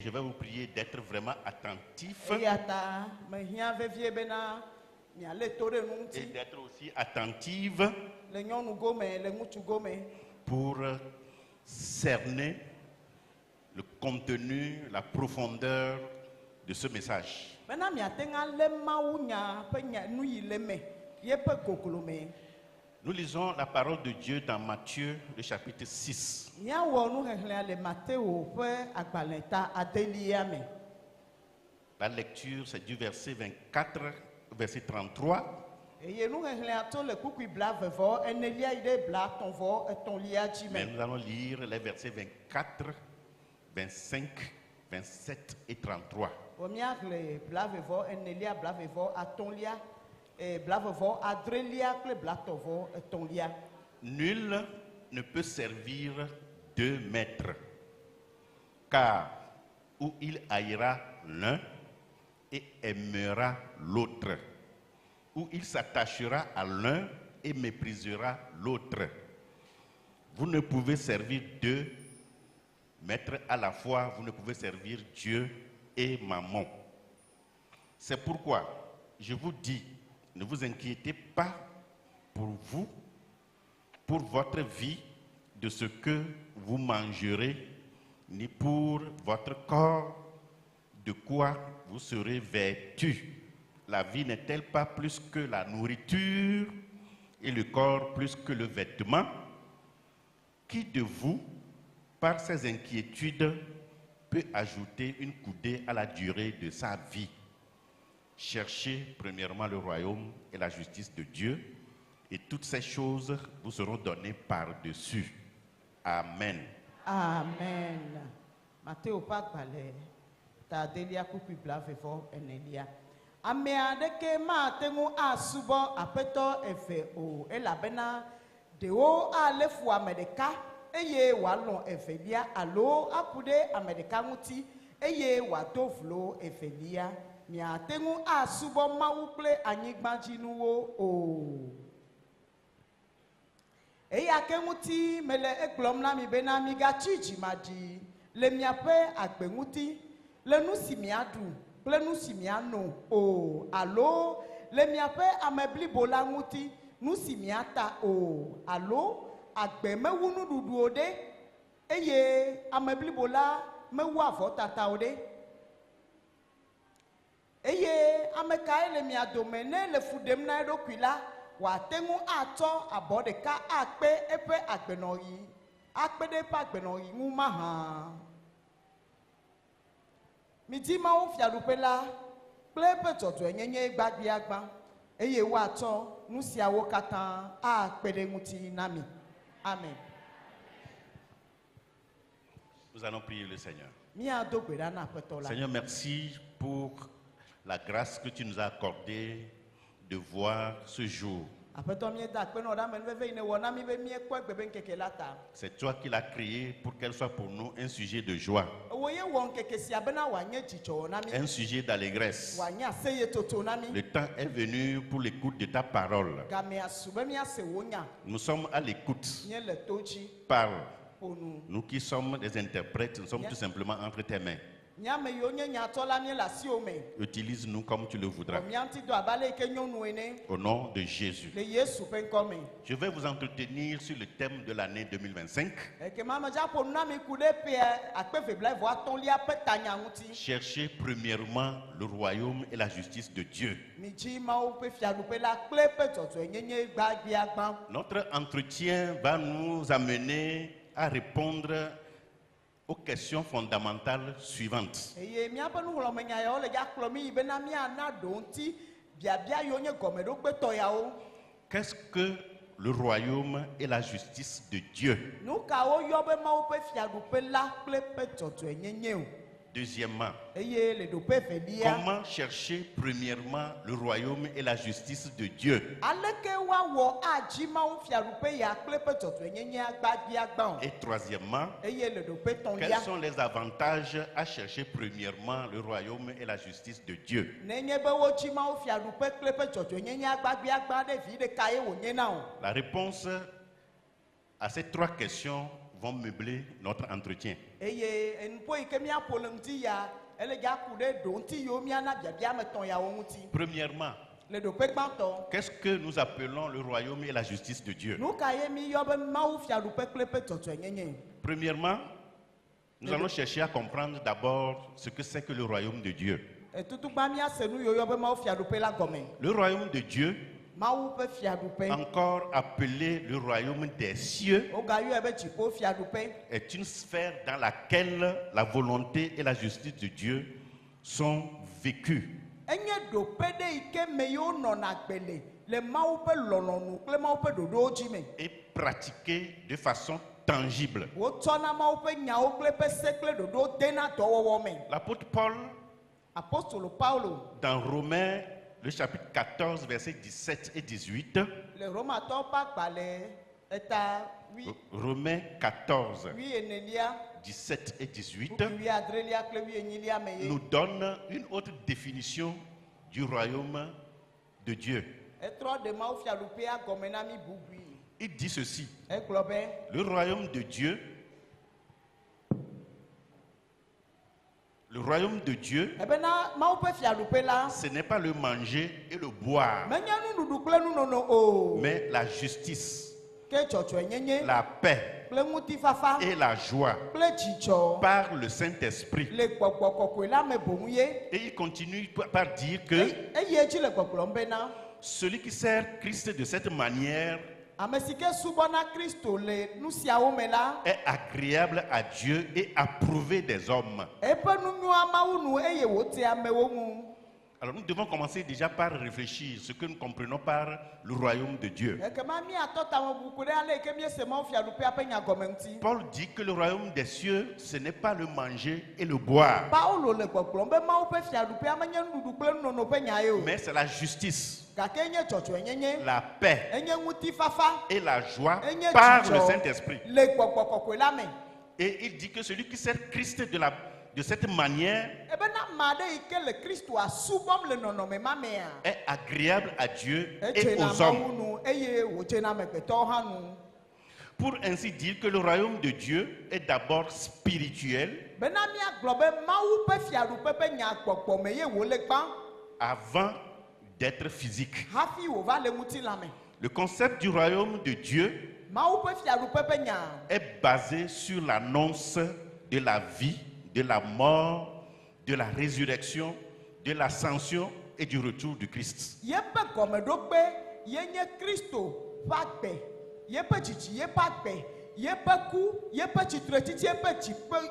Je vais vous prier d'être vraiment attentif et d'être aussi attentive pour cerner le contenu, la profondeur de ce message. Nous lisons la parole de Dieu dans Matthieu, le chapitre 6. La lecture, c'est du verset 24, verset 33. Mais nous allons lire les versets 24, 25, 27 et 33. Nul ne peut servir deux maîtres, car ou il haïra l'un et aimera l'autre, ou il s'attachera à l'un et méprisera l'autre. Vous ne pouvez servir deux maîtres à la fois, vous ne pouvez servir Dieu et Mammon. C'est pourquoi je vous dis, ne vous inquiétez pas pour vous, pour votre vie, de ce que vous mangerez, ni pour votre corps, de quoi vous serez vêtus. La vie n'est-elle pas plus que la nourriture et le corps plus que le vêtement? Qui de vous, par ses inquiétudes, peut ajouter une coudée à la durée de sa vie? Cherchez premièrement le royaume et la justice de Dieu, et toutes ces choses vous seront données par-dessus. Amen. Amen. Matthieu Pakbale, ta delia kupi blavefo enelia. Amea deke ma tengu asubo apeto efe o elabena de o alefu amedeka eye walon efelia alo apude amedeka muti eye watovlo efelia mia tengu asubo mawuple anyigbajinuwo o. Eya kemuti mele eglom na mi bena mi gachi madi le miape agbemuti le nusi miadu le nusi miano o alo le miape amebli bola muti nusi miata o alo agbe mewunu dudu ode eye amebli bola mewu avotata ode eye ameka le miadome ne le fudem na edokwila wa tengu ato abodeka akpe epe agbenoyi akpede pa agbenoyi nguma ha miti ma wo fiadupela plepe toto enyenye gbagbi agba eye wa to nusia wo katan akpede muti nami. Amen. Nous allons prier le Seigneur. Seigneur, Seigneur, merci pour la grâce que tu nous as accordée de voir ce jour. C'est toi qui l'as créé pour qu'elle soit pour nous un sujet de joie, un sujet d'allégresse. Le temps est venu pour l'écoute de ta parole. Nous sommes à l'écoute. Parle. Nous qui sommes des interprètes, nous sommes tout simplement entre tes mains. Utilise-nous comme tu le voudras. Au nom de Jésus. Je vais vous entretenir sur le thème de l'année 2025. Cherchez premièrement le royaume et la justice de Dieu. Notre entretien va nous amener à répondre aux questions fondamentales suivantes. Qu'est-ce que le royaume et la justice de Dieu? Deuxièmement, comment chercher premièrement le royaume et la justice de Dieu? Et troisièmement, quels sont les avantages à chercher premièrement le royaume et la justice de Dieu? La réponse à ces trois questions vont meubler notre entretien. eye enpo yi ke miaƒo le ŋuti ya ele dza ku ɖe ɖo ŋuti yiwo miana biabia me tɔn yawo ŋuti. Premièrement, Le ɖoƒe gbãtɔ. qu'est-ce que nous appelons le royaume et la justice de Dieu? Nu ka ye mi yɔ be Mawu fiaɖuƒe kple eƒe dzɔdzɔenyenye? Premièrement, nous allons chercher à comprendre d'abord ce que c'est que le royaume de Dieu. Tutugba miase nu yiwo yɔ be Mawu fiaɖuƒe la gɔme. Le royaume de Dieu, Mawu ƒe fiaɖuƒe. encore appelé le royaume des cieux, Wogayɔe be dziƒo fiaɖuƒe. est une sphère dans laquelle la volonté et la justice de Dieu sont vécues. Enye ɖoƒe ɖe yi ke me yiwo nɔna gbe le Mawu ƒe lɔlɔ̃nu kple Mawu ƒe ɖoɖowo dzi me. Et pratiquées de façon tangible. Wotsɔna Mawu ƒe nyawo kple eƒe se kple ɖoɖowo dena dɔwɔwɔ me. L'apôtre Paul, Apostolo Paulo dans Romains, le chapitre 14, versets 17 et 18, le Romatɔwo ƒe agbalẽ eta Romains 14, 14 17 et 18, 17 kple 18 me ye. nous donne une autre définition du royaume de Dieu. Etrɔ de Mawu fiaɖuƒea gɔme na mi bubui. Il dit ceci: Egblɔ be le royaume de Dieu, ebena Mawu ƒe fiaɖuƒe la ce n'est pas le manger et le boire, menye nuɖuɖu kple nunono o, mais la justice, ke dzɔdzɔenyenye la paix kple ŋutifafa et la joie kple dzidzɔ par le Saint-Esprit. le gbɔgbɔ kɔkɔe la me boŋ ye. Et il continue par dire que Eye edzi le gbɔgblɔm bena celui qui sert Christ de cette manière ame si ke subɔna Kristo le nu siawo me la est agréable à Dieu et approuvé des hommes. eƒe nu nyoa Mawu nu eye wòte amewo ŋu. Alors nous devons commencer déjà par réfléchir ce que nous comprenons par le royaume de Dieu. Ekema miatɔ tamebuku ɖe ale yi ke miese Mawu fiaɖuƒea ƒe nyagɔme ŋuti. Paul dit que le royaume des cieux, ce n'est pas le manger et le boire, Paulo le gbɔgblɔm be Mawu ƒe fiaɖuƒea menye nuɖuɖu kple nunono ƒe nya ye o, mais c'est la justice, gake enye dzɔdzɔenyenye, la paix enye ŋutifafa, et la joie enye par le dzidzɔ Saint-Esprit. le gbɔgbɔ kɔkɔe la me. Et il dit que celui qui sert Christ de cette manière Ebena ame aɖe yi ke le Kristoa subɔm le nɔnɔme ma mea est agréable à Dieu et edzena aux Mawu hommes. nu eye wòdzena amegbetɔwo hã nu. Pour ainsi dire que le royaume de Dieu est d'abord spirituel Bena miagblɔ be Mawu ƒe fiaɖuƒe ƒe nyagbɔgbɔ me ye wòle gbã avant d'être physique. hafi wòva le ŋutilãme. Le concept du royaume de Dieu Mawu ƒe fiaɖuƒe ƒe nya est basé sur l'annonce de la vie, de la mort, de la résurrection, de l'ascension et du retour du Christ. yeƒe gɔmeɖokpe yenye Kristo ƒe agbe, yeƒe dzidzi, yeƒe agbe, yeƒe ku, yeƒe tsitretiti, yeƒe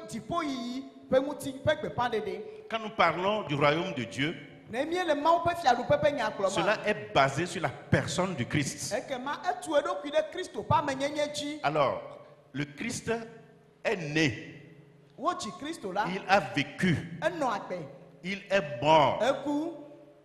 dziƒoyiyi ƒe ŋuti ƒe gbeƒãɖeɖe. Quand nous parlons du royaume de Dieu, Ne mie le Mawu ƒe fiaɖuƒe ƒe nya gblɔm cela est basé sur la personne du Christ. ekema etu eɖokui ɖe Kristo ƒe amenyenye dzi. Alors, le Christ est né, Wodzi Kristo la, il a vécu, enɔ agbe, il est mort, eku,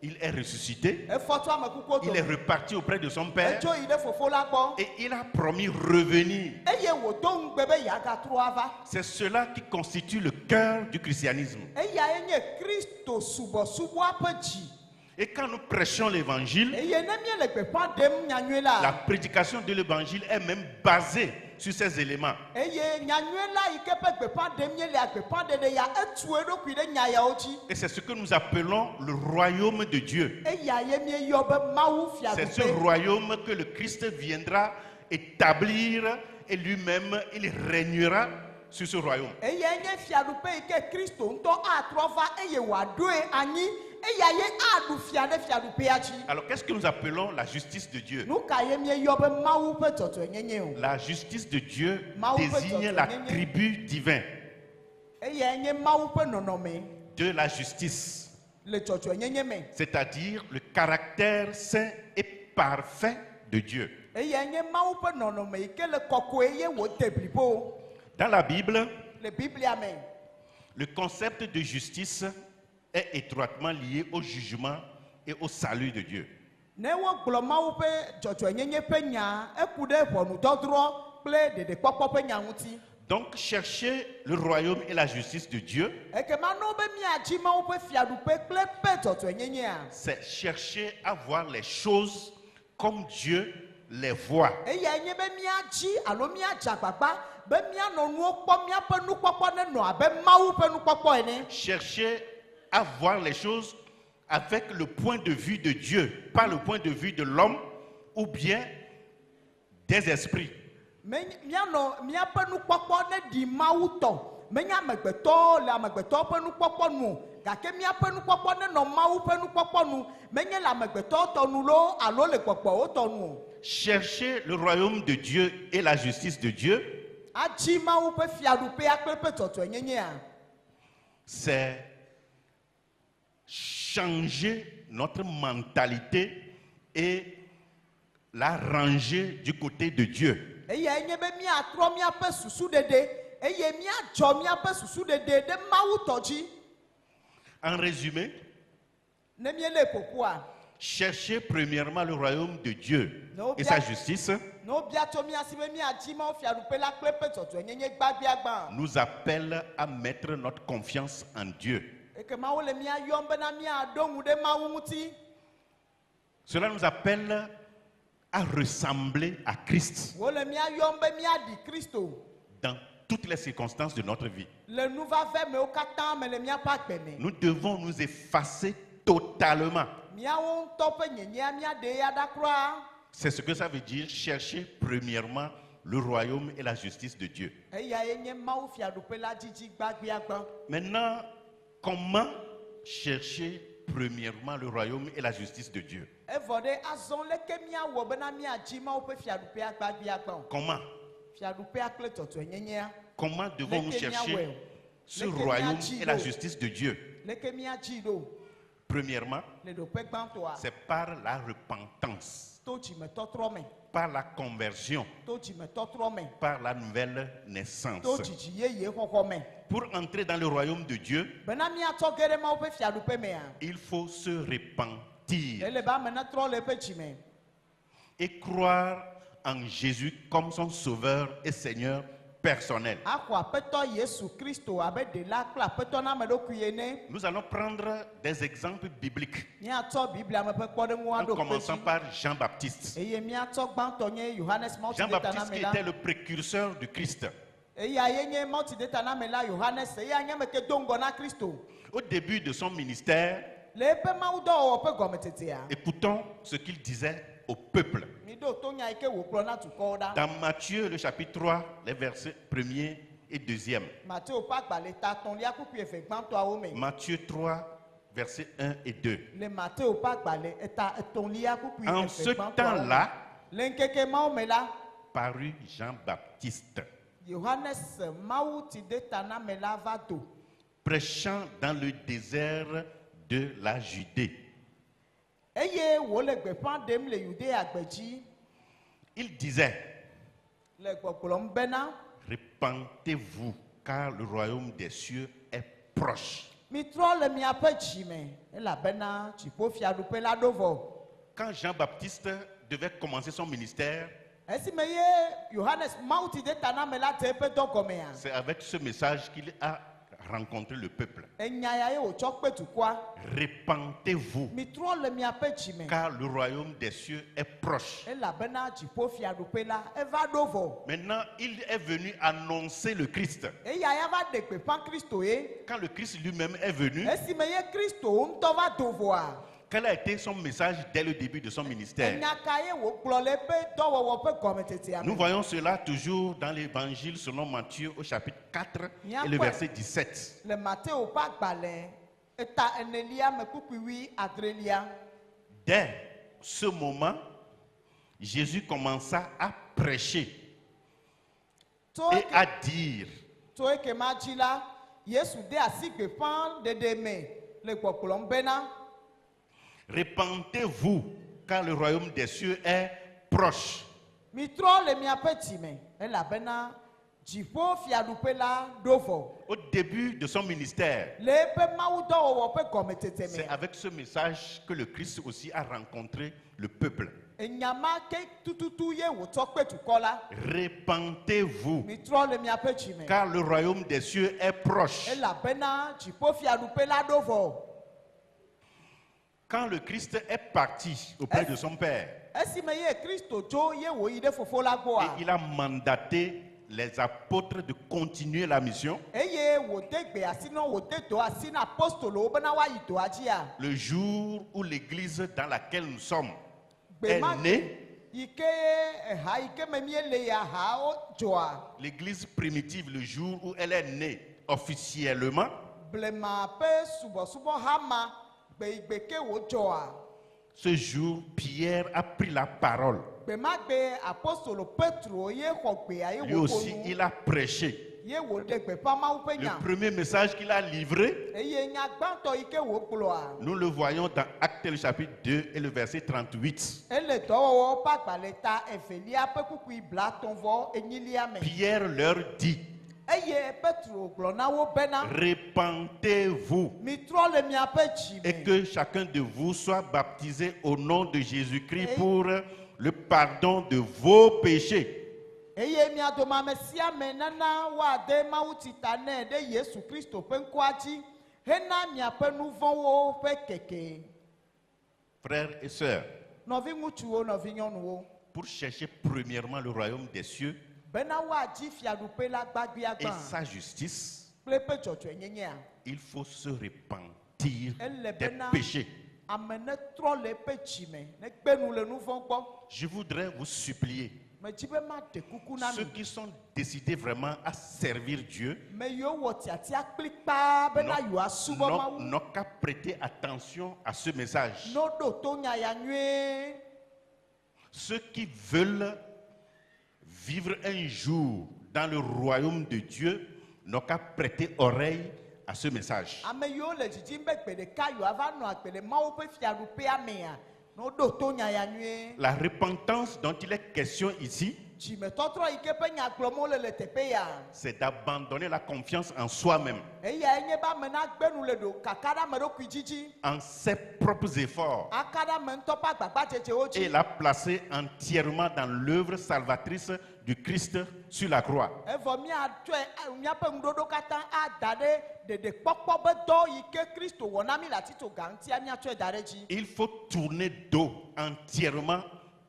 il est ressuscité, efɔ tso ame kukuwo il est dome, reparti auprès de son Père etso yi ɖe fofo la gbɔ, et il a promis revenir. eye wòdo ŋugbe be yeagatrɔ ava. C'est cela qui constitue le cœur du christianisme. Eyae nye Kristo subɔsubɔa ƒe dzi. Et quand nous prêchons l'évangile, Eye ne miele gbeƒã ɖem nyanyuie la la, prédication de l'évangile est même basée sur ces éléments. eye nyanyuie la yi ke ƒe gbeƒã ɖem mielea gbeƒãɖeɖe ya etu eɖokui ɖe nya yawo dzi. Et c'est ce que nous appelons le royaume de Dieu. Eyae mieyɔ be Mawu C'est ce fiaɖuƒe. royaume que le Christ viendra établir et lui-même, il régnera sur ce royaume. Eyae nye fiaɖuƒe yi ke Kristo ŋutɔ atrɔ va eye wòaɖoe anyi, eyae aɖu fia ɖe fiaɖuƒea dzi. Alors qu'est-ce que nous appelons la justice de Dieu? Nu ka ye mieyɔ be Mawu ƒe dzɔdzɔenyenye o? La justice de Dieu Mawu peut désigne te la donner. tribu divine Eyae nye Mawu ƒe nɔnɔme de la justice, le dzɔdzɔenyenye me. c'est-à-dire le caractère saint et parfait de Dieu. Eyae nye Mawu ƒe nɔnɔme yi ke le kɔkɔe ye wòde blibo. Dans la Bible, Le Biblia me, le concept de justice est étroitement lié au jugement et au salut de Dieu. ne wogblɔ Mawu ƒe dzɔdzɔenyenye ƒe nya, eku ɖe ʋɔnudɔdrɔ̃ kple ɖeɖekpɔkpɔ ƒe nya ŋuti. Donc, chercher le royaume et la justice de Dieu, Ekema no be miadzi Mawu ƒe fiaɖuƒe kple eƒe dzɔdzɔenyenyea, c'est chercher à voir les choses comme Dieu les voies. eya nye be miadzi alo miadze agbagba be mianɔ nuwo kpɔ miaƒe nukpɔkpɔ ne nɔ abe Mawu ƒe nukpɔkpɔ ene. Cherchez à voir les choses avec le point de vue de Dieu, pas le point de vue de l'homme ou bien des esprits. Mianɔ miaƒe nukpɔkpɔ ne ɖi Mawu tɔ menye amegbetɔwo le amegbetɔwo ƒe nukpɔkpɔ nu o, gake miaƒe nukpɔkpɔ ne nɔ Mawu ƒe nukpɔkpɔ nu menye le amegbetɔwo tɔ nu lo alo le gbɔgbɔwo tɔ nu o. Cherchez le royaume de Dieu et la justice de Dieu. Adzi Mawu ƒe fiaɖuƒea kple ƒe dzɔdzɔenyenyea. C'est changer notre mentalité et la ranger du côté de Dieu. Eya nye be miatrɔ miaƒe susuɖeɖe eye miadzɔ miaƒe susuɖeɖe ɖe Mawu tɔ dzi. En résumé, Ne miele ƒoƒua, cherchez premièrement le royaume de Dieu et sa justice. ne wobia tso miasi be miadzi Mawu fiaɖuƒe la kple ƒe dzɔdzɔenyenye gbagbiagba. Nous appelle à mettre notre confiance en Dieu. Eke Mawu le miayɔm bena miaɖo ŋu ɖe Mawu ŋuti. Cela nous appelle à ressembler à Christ Wole miayɔm be miaɖi Kristo dans toutes les circonstances de notre vie. le nuvave mewo katã me le miaƒe agbe me. Nous devons nous effacer totalement. Miawo ŋutɔ ƒe nyenyea miaɖe ya ɖa kura. C'est ce que ça veut dire, chercher premièrement le royaume et la justice de Dieu. Eya ye nye Mawu fiaɖuƒe la dzidzi gbagbiagba. Maintenant, comment chercher premièrement le royaume et la justice de Dieu? Evɔ ɖe azɔ leke miawɔ bena miadzi Mawu ƒe fiaɖuƒea gbagbiagba o. Comment? Fiaɖuƒea kple dzɔdzɔenyenyea. Comment devons-nous Leke chercher miawɔe o. ce Leke royaume miadzi et la ɖo. justice de Dieu? Leke miadzi ɖo Premièrement, le ɖoƒe gbãtɔa c'est par la repentance, to dzimetɔtrɔ me, par la conversion, to dzimetɔtrɔ me, par la nouvelle to naissance. dzidzi yeye xɔxɔ me. Pour entrer dans le royaume de Dieu, Bena miatsɔ ge ɖe Mawu ƒe fiaɖuƒe mea, il faut se repentir ele be ame netrɔ le eƒe dzi me et croire en Jésus comme son sauveur et Seigneur personnel. axɔ aƒetɔ Yesu Kristo abe ɖela kple aƒetɔ na ame ɖokui ene. Nous allons prendre des exemples bibliques, Miatsɔ Biblia me ƒe kpɔɖeŋua en ɖo kpe commençant dzi par Jean-Baptiste. eye miatsɔ gbãtɔ nye Yohanes Jean-Baptiste qui était Mawutsidetanamela. le précurseur du Christ. Eya ye nye Mawutsidetanamela Yohanes, eya nye ame ke do ŋgɔ na Kristo. Au début de son ministère, Le eƒe mawudɔwɔwɔ ƒe gɔmetetea, écoutons ce qu'il disait au peuple. mi ɖo to nya yi ke wògblɔ na dukɔwo ɖa. Dans Matthieu, le chapitre 3, les versets 1er et 2e. Mateo ƒe agbalẽ ta atɔ̃lia kpukpui eve gbãtɔawo me. Matthieu 3, versets 1 et 2. Le Mateo ƒe agbalẽ eta etɔ̃lia kpukpui En eve ce gbãtɔawo me. temps-là, Le ŋkeke mawo me la, parut Jean-Baptiste, Yohanes Mawutsidetanamela va do, prêchant dans le désert de la Judée. eye wòle gbeƒã ɖem le Yudea gbedzi Il disait, le gbɔgblɔm bena repentez-vous, car le royaume des cieux est proche. mitrɔ le miaƒe dzi me elabena dziƒofiaɖuƒe la ɖo vɔ. Quand Jean-Baptiste devait commencer son ministère, Esime ye Yohanes Mawutsidetanamela dze eƒe dɔ gɔmea, c'est avec ce message qu'il a rencontré le peuple. enya ya ye wòtsɔ kpe dukɔa. Repentez-vous, Mitrɔ le miaƒe dzi me car le royaume des cieux est proche. elabena dziƒofiaɖuƒe la eva ɖo vɔ. Maintenant, il est venu annoncer le Christ. Eya ya va ɖe gbeƒã Kristo ye. Quand le Christ lui-même est venu, Esime ye Kristo ŋutɔ va do vɔa, quel a été son message dès le début de son ministère? enya ka ye wògblɔ le eƒe dɔwɔwɔ ƒe gɔmetetea Nous me. voyons cela toujours dans l'évangile selon Matthieu au chapitre 4 et le verset 17. Le Mateo ƒe agbalẽ eta enelia me kpukpui adrelia. Dès ce moment, Jésus commença à prêcher Tso et eke- à dire, tso ekema dzi la, Yesu de asi gbeƒã ɖeɖe me le gbɔgblɔm bena repentez-vous, car le royaume des cieux est proche. mitrɔ le miaƒe dzi me elabena dziƒofiaɖuƒe la ɖo vɔ. Au début de son ministère, Le eƒe mawudɔwɔwɔ ƒe gɔmetete c'est me, avec ce message que le Christ aussi a rencontré le peuple. enya ma ke tututu ye wòtsɔ kpe dukɔ la. Repentez-vous, Mitrɔ le miaƒe dzi me car le royaume des cieux est proche. elabena dziƒofiaɖuƒe la ɖo vɔ. Quand le Christ est parti auprès de son Père, esime ye Kristo dzo ye wòyi ɖe fofo la et gbɔa. il a mandaté les apôtres de continuer la mission, Eye wòde gbe asi na wòde do asi na apostolowo bena woayi doa dzia. le jour où l'église dans laquelle nous sommes Gbe est ma née, yi ke ha yi ke me míele ya hawo dzɔa. l'église primitive, le jour où elle est née officiellement, Blema ƒe subɔsubɔ hama gbe ke wòdzɔa. ce jour, Pierre a pris la parole. Gbe ma gbe apostolo Petro ye xɔ gbea ye Lui aussi, wòƒo nu. il a prêché. Ye wòɖe gbeƒã Mawu ƒe Le nya. premier message qu'il a livré, Eye nya gbãtɔ yi ke wògblɔa. nous le voyons dans Actes le chapitre 2 et le verset 38. Ele dɔwɔwɔ ƒe agbalẽ ta evelia ƒe kukui blatɔ̃ enyilia me. Pierre leur dit, Eye Petro gblɔ na wo bena. répentez-vous Mitrɔ le miaƒe dzi et me. que chacun de vous soit baptisé au nom de Jésus-Christ pour le pardon de vos péchés. Eye mia dome ame sia ame nana woade Mawu tita nɛ ɖe Yesu Kristo ƒe ŋkɔa dzi hena miaƒe nu vɔ̃wo ƒe keke. Frères et sœurs, Nɔvi ŋutsuwo, nɔvi nyɔnuwo. pour chercher premièrement le royaume des cieux Bena woadzi fiaɖuƒe la gbagbea et gbã sa justice, kple eƒe dzɔdzɔenyenyea. il faut se repentir Ele des bena péchés. ame ne trɔ le eƒe dzi me ne gbe nu le nu vɔ̃ gbɔ. Je voudrais vous supplier, Medzi be maɖe kuku na ceux mi. qui sont décidés vraiment à servir Dieu, Me yiwo wɔ tiatia kplikpaa bena yewoasubɔ Mawu. n'ont qu'à prêter attention à ce message. No ɖo to nya ya nyuie. Ceux qui veulent vivre un jour dans le royaume de Dieu n'ont qu'à prêter oreille à ce message. Ame yiwo le dzidzim be gbe ɖeka yewoava nɔ agbe le Mawu ƒe fiaɖuƒea mea, no ɖo to nya ya nyuie. La repentance dont il est question ici, Dzimetɔtrɔ yi ke ƒe nya gblɔm wole le teƒe ya. c'est d'abandonner la confiance en soi-même, Eya nye be ame nagbenu le ɖo kaka ɖe ame ɖokui dzidzi. en ses propres efforts, Aka ɖe ame ŋutɔ ƒe agbagbadzedzewo et dzi. la placer entièrement dans l'œuvre salvatrice du Christ sur la croix. Evɔ miatsɔe miaƒe ŋuɖoɖo katã ada ɖe ɖeɖekpɔkpɔ be dɔ yi ke Kristo wɔ na mi le atitsoga ŋutia miatsɔe da ɖe dzi. Il faut tourner dos entièrement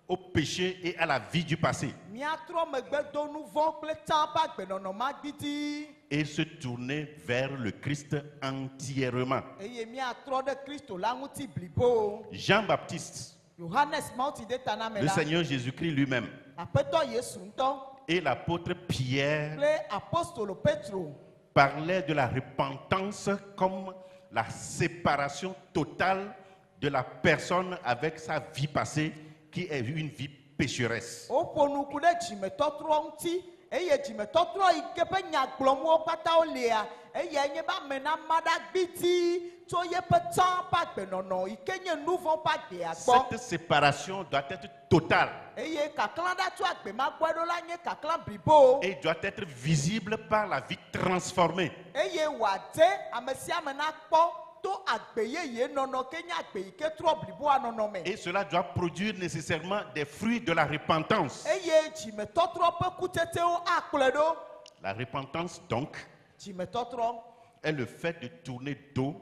au péché et à la vie du passé Miatrɔ megbe do nu vɔ̃ kple tsã ƒe agbenɔnɔ ma gbidi. et se tourner vers le Christ entièrement. Eye miatrɔ ɖe Kristo la ŋuti blibo. Jean-Baptiste, Yohanes Mawuti de ta na me le la. Seigneur Jésus-Christ lui-même Aƒetɔ Yesu ŋutɔ et l'apôtre Pierre kple apostolo Petro parlaient de la repentance comme la séparation totale de la personne avec sa vie passée qui est une vie pécheresse. woƒo nuku ɖe dzimetɔtrɔ ŋuti eye dzimetɔtrɔ yi ke ƒe nya gblɔm wo katã wolea eya nye be ame na ma ɖa gbiti tso yeƒe tsã ƒe agbenɔnɔ yi ke nye nu vɔ̃ ƒe agbea gbɔ. Cette séparation doit être totale Eye kakla ɖa tso agbe ma gbɔe ɖo la nye kakla blibo. et doit être visible par la vie transformée. Eye wòade ame sia ame na kpɔ to agbe yeye nɔnɔ ke nye agbe yi ke trɔ bliboa nɔnɔ me. Et cela doit produire nécessairement des fruits de la repentance. Eye dzimetɔtrɔ ƒe kutsetsewo akplɔe ɖo. La repentance, donc, Dzimetɔtrɔ est le fait de tourner dos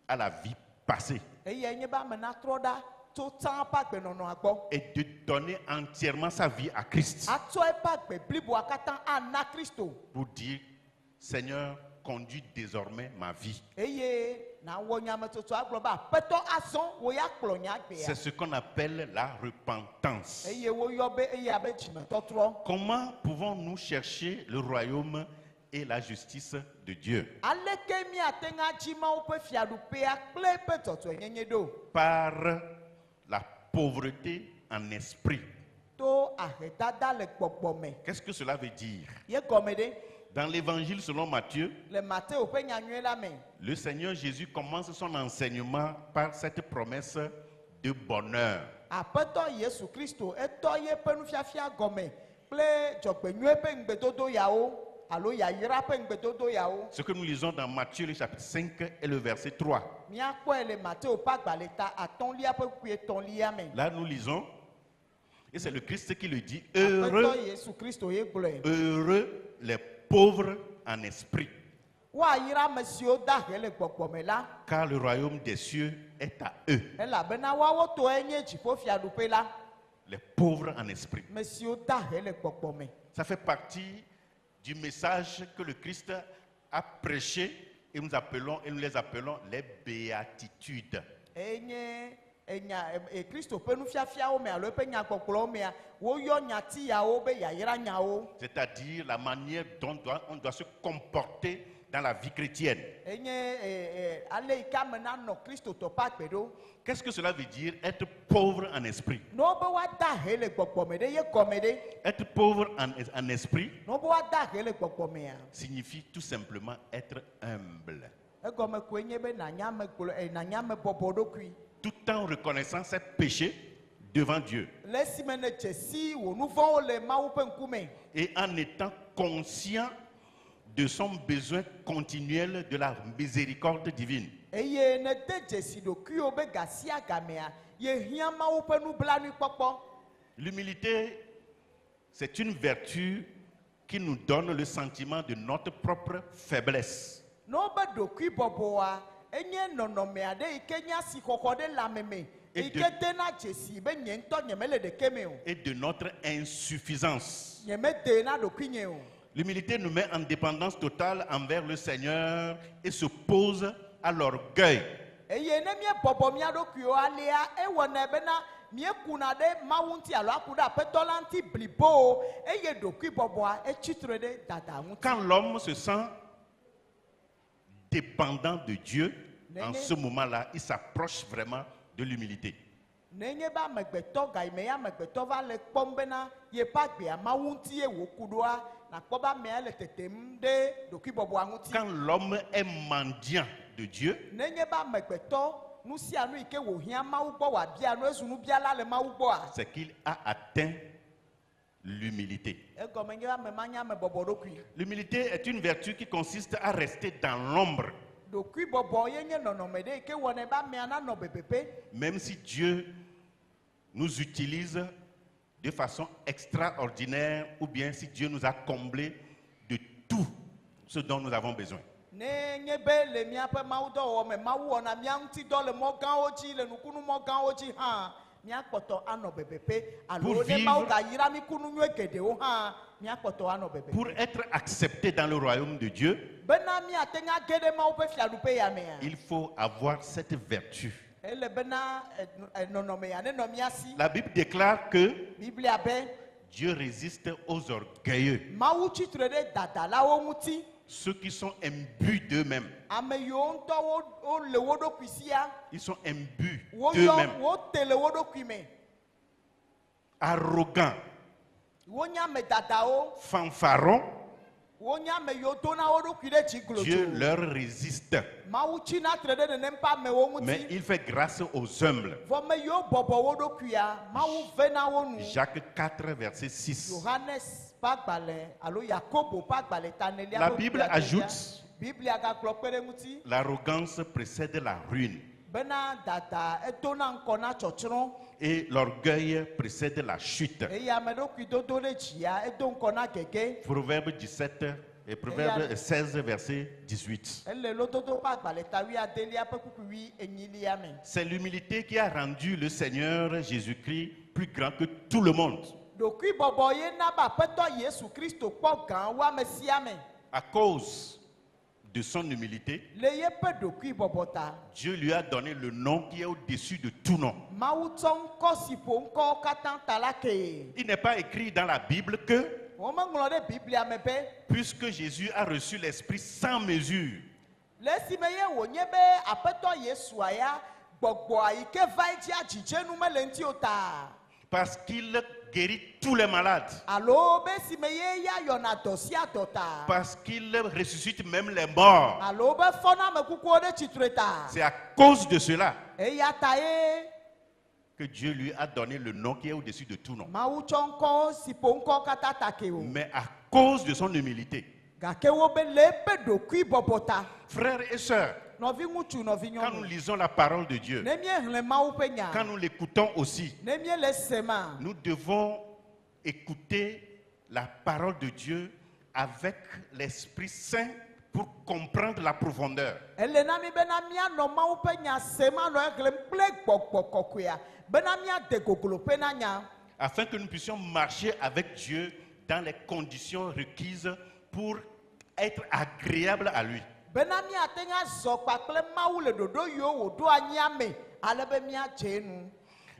à la vie passée eye nye be ame natrɔ ɖa tso tsã ƒe agbenɔnɔa gbɔ. et de donner entièrement sa vie à Christ Atsɔ eƒe agbe bliboa katã ana Kristo. pour dire, Seigneur, conduis désormais ma vie. Eye nawɔ nyametsotso agblɔ be aƒetɔ azɔ wo ya kplɔ nye C'est agbea. ce qu'on appelle la repentance. Eye woyɔ be eya be dzimetɔtrɔ. Comment pouvons-nous chercher le royaume et la justice de Dieu? Aleke miate ŋu adzi Mawu ƒe fiaɖuƒea kple eƒe dzɔdzɔenyenye ɖo? Par la pauvreté en esprit. To ahedada le gbɔgbɔ me. Qu'est-ce que cela veut dire? Ye gɔme ɖe Dans l'évangile selon Matthieu, le Mateo ƒe nyanyui la me. le Seigneur Jésus commence son enseignement par cette promesse de bonheur. Aƒetɔ Yesu Kristo etɔ yeƒe nufiafia gɔme kple dzɔgbenyui ƒe ŋugbedodo yawo alo yayra ƒe ŋugbedodo yawo. Ce que nous lisons dans Matthieu le chapitre 5 et le verset 3. Míakpɔe le Mateo ƒe agbalẽ ta atɔ̃lia ƒe kpui etɔ̃lia me. Là, nous lisons, et c'est le Christ qui le dit, Aƒetɔ heureux, Yesu Kristo ye gblɔe. heureux les pauvres en esprit, woayra ame siwo dahe le gbɔgbɔ me la car le royaume des cieux est à eux, elabena woawo tɔe nye dziƒofiaɖuƒe la les pauvres en esprit. me siwo dahe le gbɔgbɔ me. Ça fait partie du message que le Christ a prêché et nous les appelons les béatitudes. Enye enya Kristo ƒe nufiafiawo me alo eƒe nyagbɔgblɔwo mea woyɔ nyati yawo be yayra nyawo. C'est-à-dire la manière dont on doit se comporter dans la vie chrétienne. Enye ale yi ke ame nanɔ Kristo tɔ ƒe agbe ɖo. Qu'est-ce que cela veut dire être pauvre en esprit? N'wo be woadahe le gbɔgbɔ me ɖe ye gɔme ɖe. Être pauvre en esprit N'wo be woadahe le gbɔgbɔ mea. signifie tout simplement être humble. Egɔme koe nye be nanya ame bɔbɔ ɖokui. Tout en reconnaissant ses péchés devant Dieu Le esime ne dze si wò nu vɔ̃wo le Mawu ƒe ŋkume. et en étant conscient de son besoin continuel de la miséricorde divine. Eye ne de dze si ɖokuiwo be ga sia gamea ye hiã Mawu ƒe nublanuikpɔkpɔ. L'humilité, c'est une vertu qui nous donne le sentiment de notre propre faiblesse. N'wo be ɖokui bɔbɔa enye nɔnɔme aɖe yi ke nye asixɔxɔ ɖe lãme me Et yi de- ke dena dze si be nye ŋutɔ nyemele ɖeke me o. Et de notre insuffisance. Nyemede na ɖokui nye o. L'humilité nous met en dépendance totale envers le Seigneur et s'oppose à l'orgueil. Eye ne míebɔbɔ mía ɖokuiwo alea ewɔnɛ bena míekuna ɖe Mawu ŋuti alo aku ɖe Aƒetɔ la ŋuti blibo o eye ɖokui bɔbɔa etsitre ɖe dada ŋuti. Quand l'homme se sent dépendant de Dieu, en Nenye- ce moment-là, il s'approche vraiment de l'humilité. Nenye be amegbetɔ ga yi me ya amegbetɔ va le kpɔm bena yeƒe agbea Mawu ŋuti ye wòku ɖoa nakpɔ be amea le tetem ɖe ɖokui bɔbɔa ŋuti. Quand l'homme est mendiant de Dieu, Nenye be amegbetɔ nu sia nu yi ke wòhiã Mawu gbɔ wòabia nu ezu nubiala le Mawu gbɔa. c'est qu'il a atteint l'humilité. Egɔme nye be ame ma nye ame bɔbɔ ɖokui. L'humilité est une vertu qui consiste à rester dans l'ombre, Ɖokui bɔbɔ ye nye nɔnɔme ɖe yi ke wɔnɛ be amea nanɔ bebepe. même si Dieu nous utilise de façon extraordinaire ou bien si Dieu nous a comblés de tout ce dont nous avons besoin. Ne nye be le míaƒe mawudɔwɔwɔ me Mawu wɔna mía ŋuti dɔ le mɔ gãwo dzi le nukunu mɔ gãwo dzi hã míakpɔtɔ anɔ bebepe alo Pour ne vivre- Mawu gayra mí kunu nyuie geɖewo hã míakpɔtɔ anɔ bebepe. Pour être accepté dans le royaume de Dieu, Bena míate ŋu age ɖe Mawu ƒe fiaɖuƒe ya mea. il faut avoir cette vertu. Ele bena nɔnɔme ya nenɔ mía si. La Bible déclare que Biblia be Dieu résiste aux orgueilleux, Mawu tsitre ɖe dadalawo ŋuti. ceux qui sont imbus d'eux-mêmes. Ame yiwo ŋutɔ wo le wo ɖokui sia. Ils sont imbus Woyɔ d'eux-mêmes, wote le wo ɖokui me. arrogants, Wonye ame dadawo. fanfarons. Wonye ame yiwo dona wo ɖokui ɖe dzi Dieu glotso. leur résiste, Mawu tsina tre ɖe nenem ƒe amewo mais ŋuti. il fait grâce aux humbles. Vɔ me yiwo bɔbɔ wo ɖokuia Mawu ve na wo nu. Jacques 4, verset 6. Yohanes ƒe agbalẽ alo Yakobo ƒe agbalẽ tanelia. La ƒe Bible biblia ajoute- Biblia gagblɔ kpe ɖe ŋuti. L'arrogance précède la ruine Bena dada edona ŋkɔ na tsɔtsrɔ̃ et l'orgueil précède la chute. eye ame ɖokui dodo ɖe dzia edo ŋkɔ na gege. Proverbe 17 et Proverbe 16, verset 18. Ele lododo ƒe agbalẽ ta wuiadelia ƒe kukui enyilia me. C'est l'humilité qui a rendu le Seigneur Jésus-Christ plus grand que tout le monde. Ɖokui bɔbɔ ye na be Aƒetɔ Yesu Kristo kpɔ gã wu ame sia me. À cause de son humilité, Le yeƒe ɖokui bɔbɔ ta. Dieu lui a donné le nom qui est au-dessus de tout nom. Mawu tsɔ ŋkɔ si ƒo ŋkɔwo katã ta la kee. Il n'est pas écrit dans la Bible que, Womeŋlɔ ɖe Biblia me be puisque Jésus a reçu l'Esprit sans mesure, le esime ye wònye be Aƒetɔ Yesua ya gbɔgbɔa yi ke va edzi adzidzenu mele ŋuti o ta. parce qu'il guérit tous les malades, Alo be esime ye ya yɔna dɔ sia dɔ ta. parce qu'il ressuscite même les morts. Alo be fɔna ame kukuwo ɖe tsitre ta. C'est à cause de cela Eya ta ye que Dieu lui a donné le nom qui est au-dessus de tout nom. Mawu tsɔ ŋkɔ si ƒo ŋkɔ katã ta ke o. Mais à cause de son humilité, Gake wo be le eƒe ɖokui bɔbɔ ta. frères et sœurs, Nɔvi ŋutsu nɔvi quand nous nyɔnu. lisons la parole de Dieu, Ne míehlẽ Mawu ƒe nya. quand nous l'écoutons aussi, Ne míele sema. nous devons écouter la parole de Dieu avec l'Esprit Saint pour comprendre la profondeur. ele na mi bena mianɔ mawu ƒe nya sem anɔ eghlẽm kple gbɔgbɔ kɔkɔea bena miade gogloƒe na nya. Afin que nous puissions marcher avec Dieu dans les conditions requises pour être agréables à lui. Bena miate ŋu azɔ kpakple mawu le ɖoɖo yiwo wòɖo anyi ame ale be miadze enu.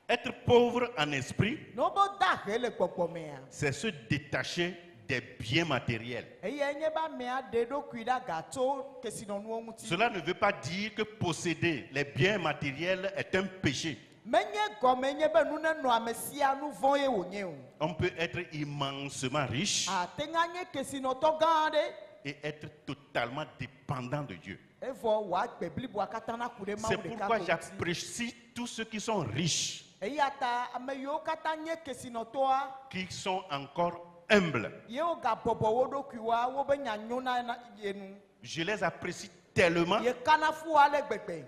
Être pauvre en esprit, Ne wobe dahe le gbɔgbɔmea. c'est se détacher des biens matériels. Eye nye be amea ɖe eɖokui ɖe aga tso kesinɔnuwo ŋuti. Cela ne veut pas dire que posséder les biens matériels est un péché. Menye gɔme nye be nunenɔ ame sia nu vɔ̃ ye wònye o. On peut être immensement riche Ate ŋu anye kesinɔtɔ gã aɖe. et être totalement dépendant de Dieu. Evɔ wòagbe bliboa katã naku ɖe C'est mawu ɖeka pourquoi ko ŋuti. j'apprécie tous ceux qui sont riches, Eya ta ame yiwo katã nye kesinɔtɔa qui sont encore humbles. yewo gabɔbɔ wo ɖokuiwoa wobe nya nyo na yenu. Je les apprécie tellement. Ye kana fu ale gbegbe.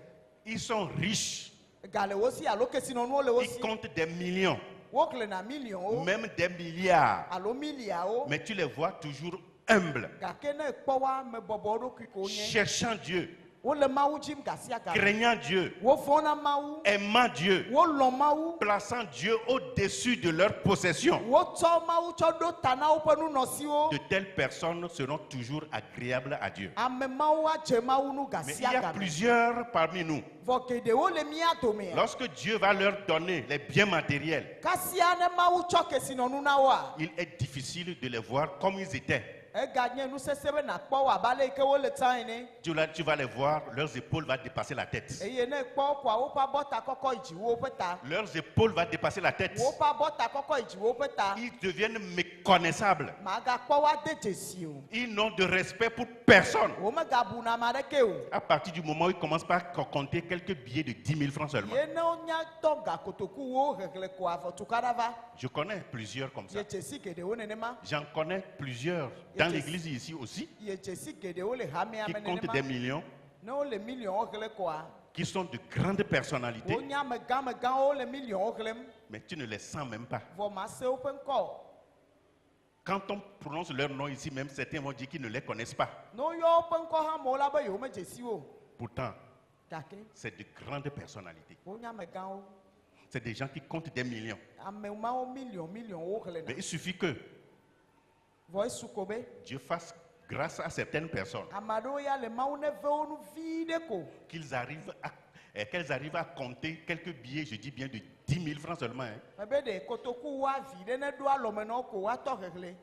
Ils sont riches. Gale wo si alo kesinɔnuwo le wo Ils si. comptent des millions, Woxlẽ na millions même des milliards. alo miliawo. Mais tu les vois toujours humbles, Gake ne ekpɔ wa ame bɔbɔ wo ɖokui ko wonye. cherchant Dieu, Wole mawu dzim gasia ga. craignant Dieu, Wo vɔ̃ na mawu. aimant Dieu, Wo lɔ̃ mawu. plaçant Dieu au-dessus de leurs possessions. Wotsɔ mawu tsɔ ɖo ta na woƒe nunɔsiwo. De telles personnes seront toujours agréables à Dieu. Ame mawu adze mawu nu Mais il y gasia a ga me. plusieurs parmi nous. Vɔ geɖewo le mía domea. Lorsque Dieu va leur donner les biens matériels, Kasia ne mawu tsɔ kesinɔnu na woa. il est difficile de les voir comme ils étaient. Eganye nu sese be nakpɔ wo abe ale yi ke wole tsã ene. Tu vas les voir, leurs épaules vont dépasser la tête. Eye ne ekpɔ koa woƒe abɔta kɔkɔ yi dzi wo woƒe ta. Leurs épaules vont dépasser la tête. Woƒe abɔta kɔkɔ yi dzi wo woƒe ta. Ils deviennent méconnaissables. Magakpɔ wa de dzesi o. Ils n'ont de respect pour personne. Womegabuna ame aɖeke o. À partir du moment où ils commencent par compter quelques billets de 10 000 francs seulement. Ye ne wonya tɔ gakotokuwo hehle ko avɔ tukaɖa va. Je connais plusieurs comme ça. Ye dzesi geɖewo nenema. J'en connais plusieurs dans l'église ici aussi Ye dzesi geɖewo le hamea qui me comptent des nenema. millions, Ne wole millions hle koa. qui sont de grandes personnalités, Wonya amegãmegãwo le millions hlem. mais tu ne les sens même pas. Vɔ mase woƒe ŋkɔ. Quand on prononce leur nom ici, même certains vont dire qu'ils ne les connaissent pas. Ne woyɔ woƒe ŋkɔ hã amewo la be yewo medzesi wo. Pourtant, Gake c'est de grandes personnalités. wonya amegãwo. C'est des gens qui comptent des millions. Ame mawo millions wo hlena. Mais il suffit que Vɔ esu ko be. Dieu fasse grâce à certaines personnes, Ame aɖewo ya le mawu ne ve wo nu vi ɖe ko. qu'elles arrivent à compter quelques billets, je dis bien de 10 000 francs seulement. Hein. Ebe ɖe kotoku wa vi ɖe ne ɖo alɔme na wo ko woatɔ hehle.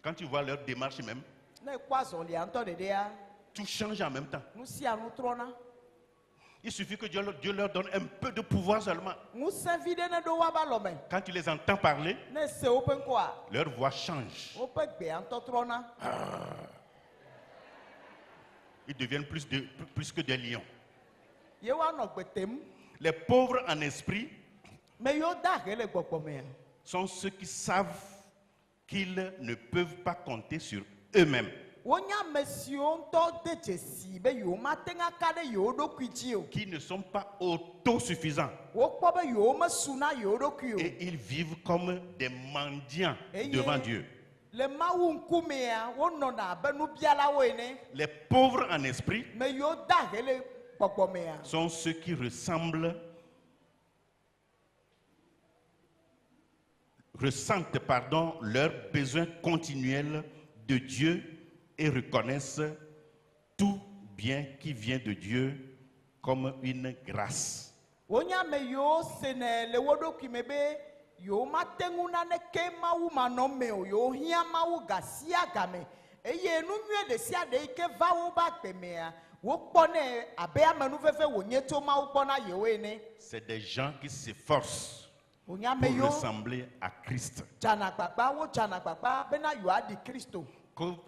Quand tu vois leur démarche même, Ne ekpɔ azɔlia ŋutɔ ɖeɖea, tout change en même temps. nu sia nu trɔna. Il suffit que Dieu leur donne un peu de pouvoir seulement. Ŋusẽ vi ɖe ne ɖo woabe alɔme. Quand tu les entends parler, Ne se woƒe ŋkɔa, leur voix change. woƒe gbea ŋutɔ trɔna. Ils deviennent plus que des lions. Ye woanɔ gbe tem. Les pauvres en esprit Me yiwo da he le gbɔgbɔmea. sont ceux qui savent qu'ils ne peuvent pas compter sur eux-mêmes. Wonya ame siwo ŋutɔ de dzesi be yewo mate ŋu aka ɖe yewo ɖokui dzi o. Qui ne sont pas autosuffisants. Wokpɔ be yewo mesu na yewo ɖokui o. Et ils vivent comme des mendiants Eye devant Dieu. Le mawu ŋkumea wonɔna abe nubialawo ene. Les pauvres en esprit Me yiwo da he le gbɔgbɔmea. sont ceux qui ressentent leurs besoins continuels de Dieu et reconnaissent tout bien qui vient de Dieu comme une grâce. Wonya ame yiwo sene le wo ɖokui me be yewo mate ŋu naneke mawu manɔme o. Yewo hiã mawu ga sia game. Eye nu nyuie ɖe sia ɖe yi ke va wobe agbemea, wokpɔnɛ abe amenuveve wònye tso mawu gbɔ na yewo ene. C'est des gens qui s'efforcent Wonya ame pour yiwo ressembler à Christ. dzana gbagba, wodzana gbagba bena yewoaɖi Kristo.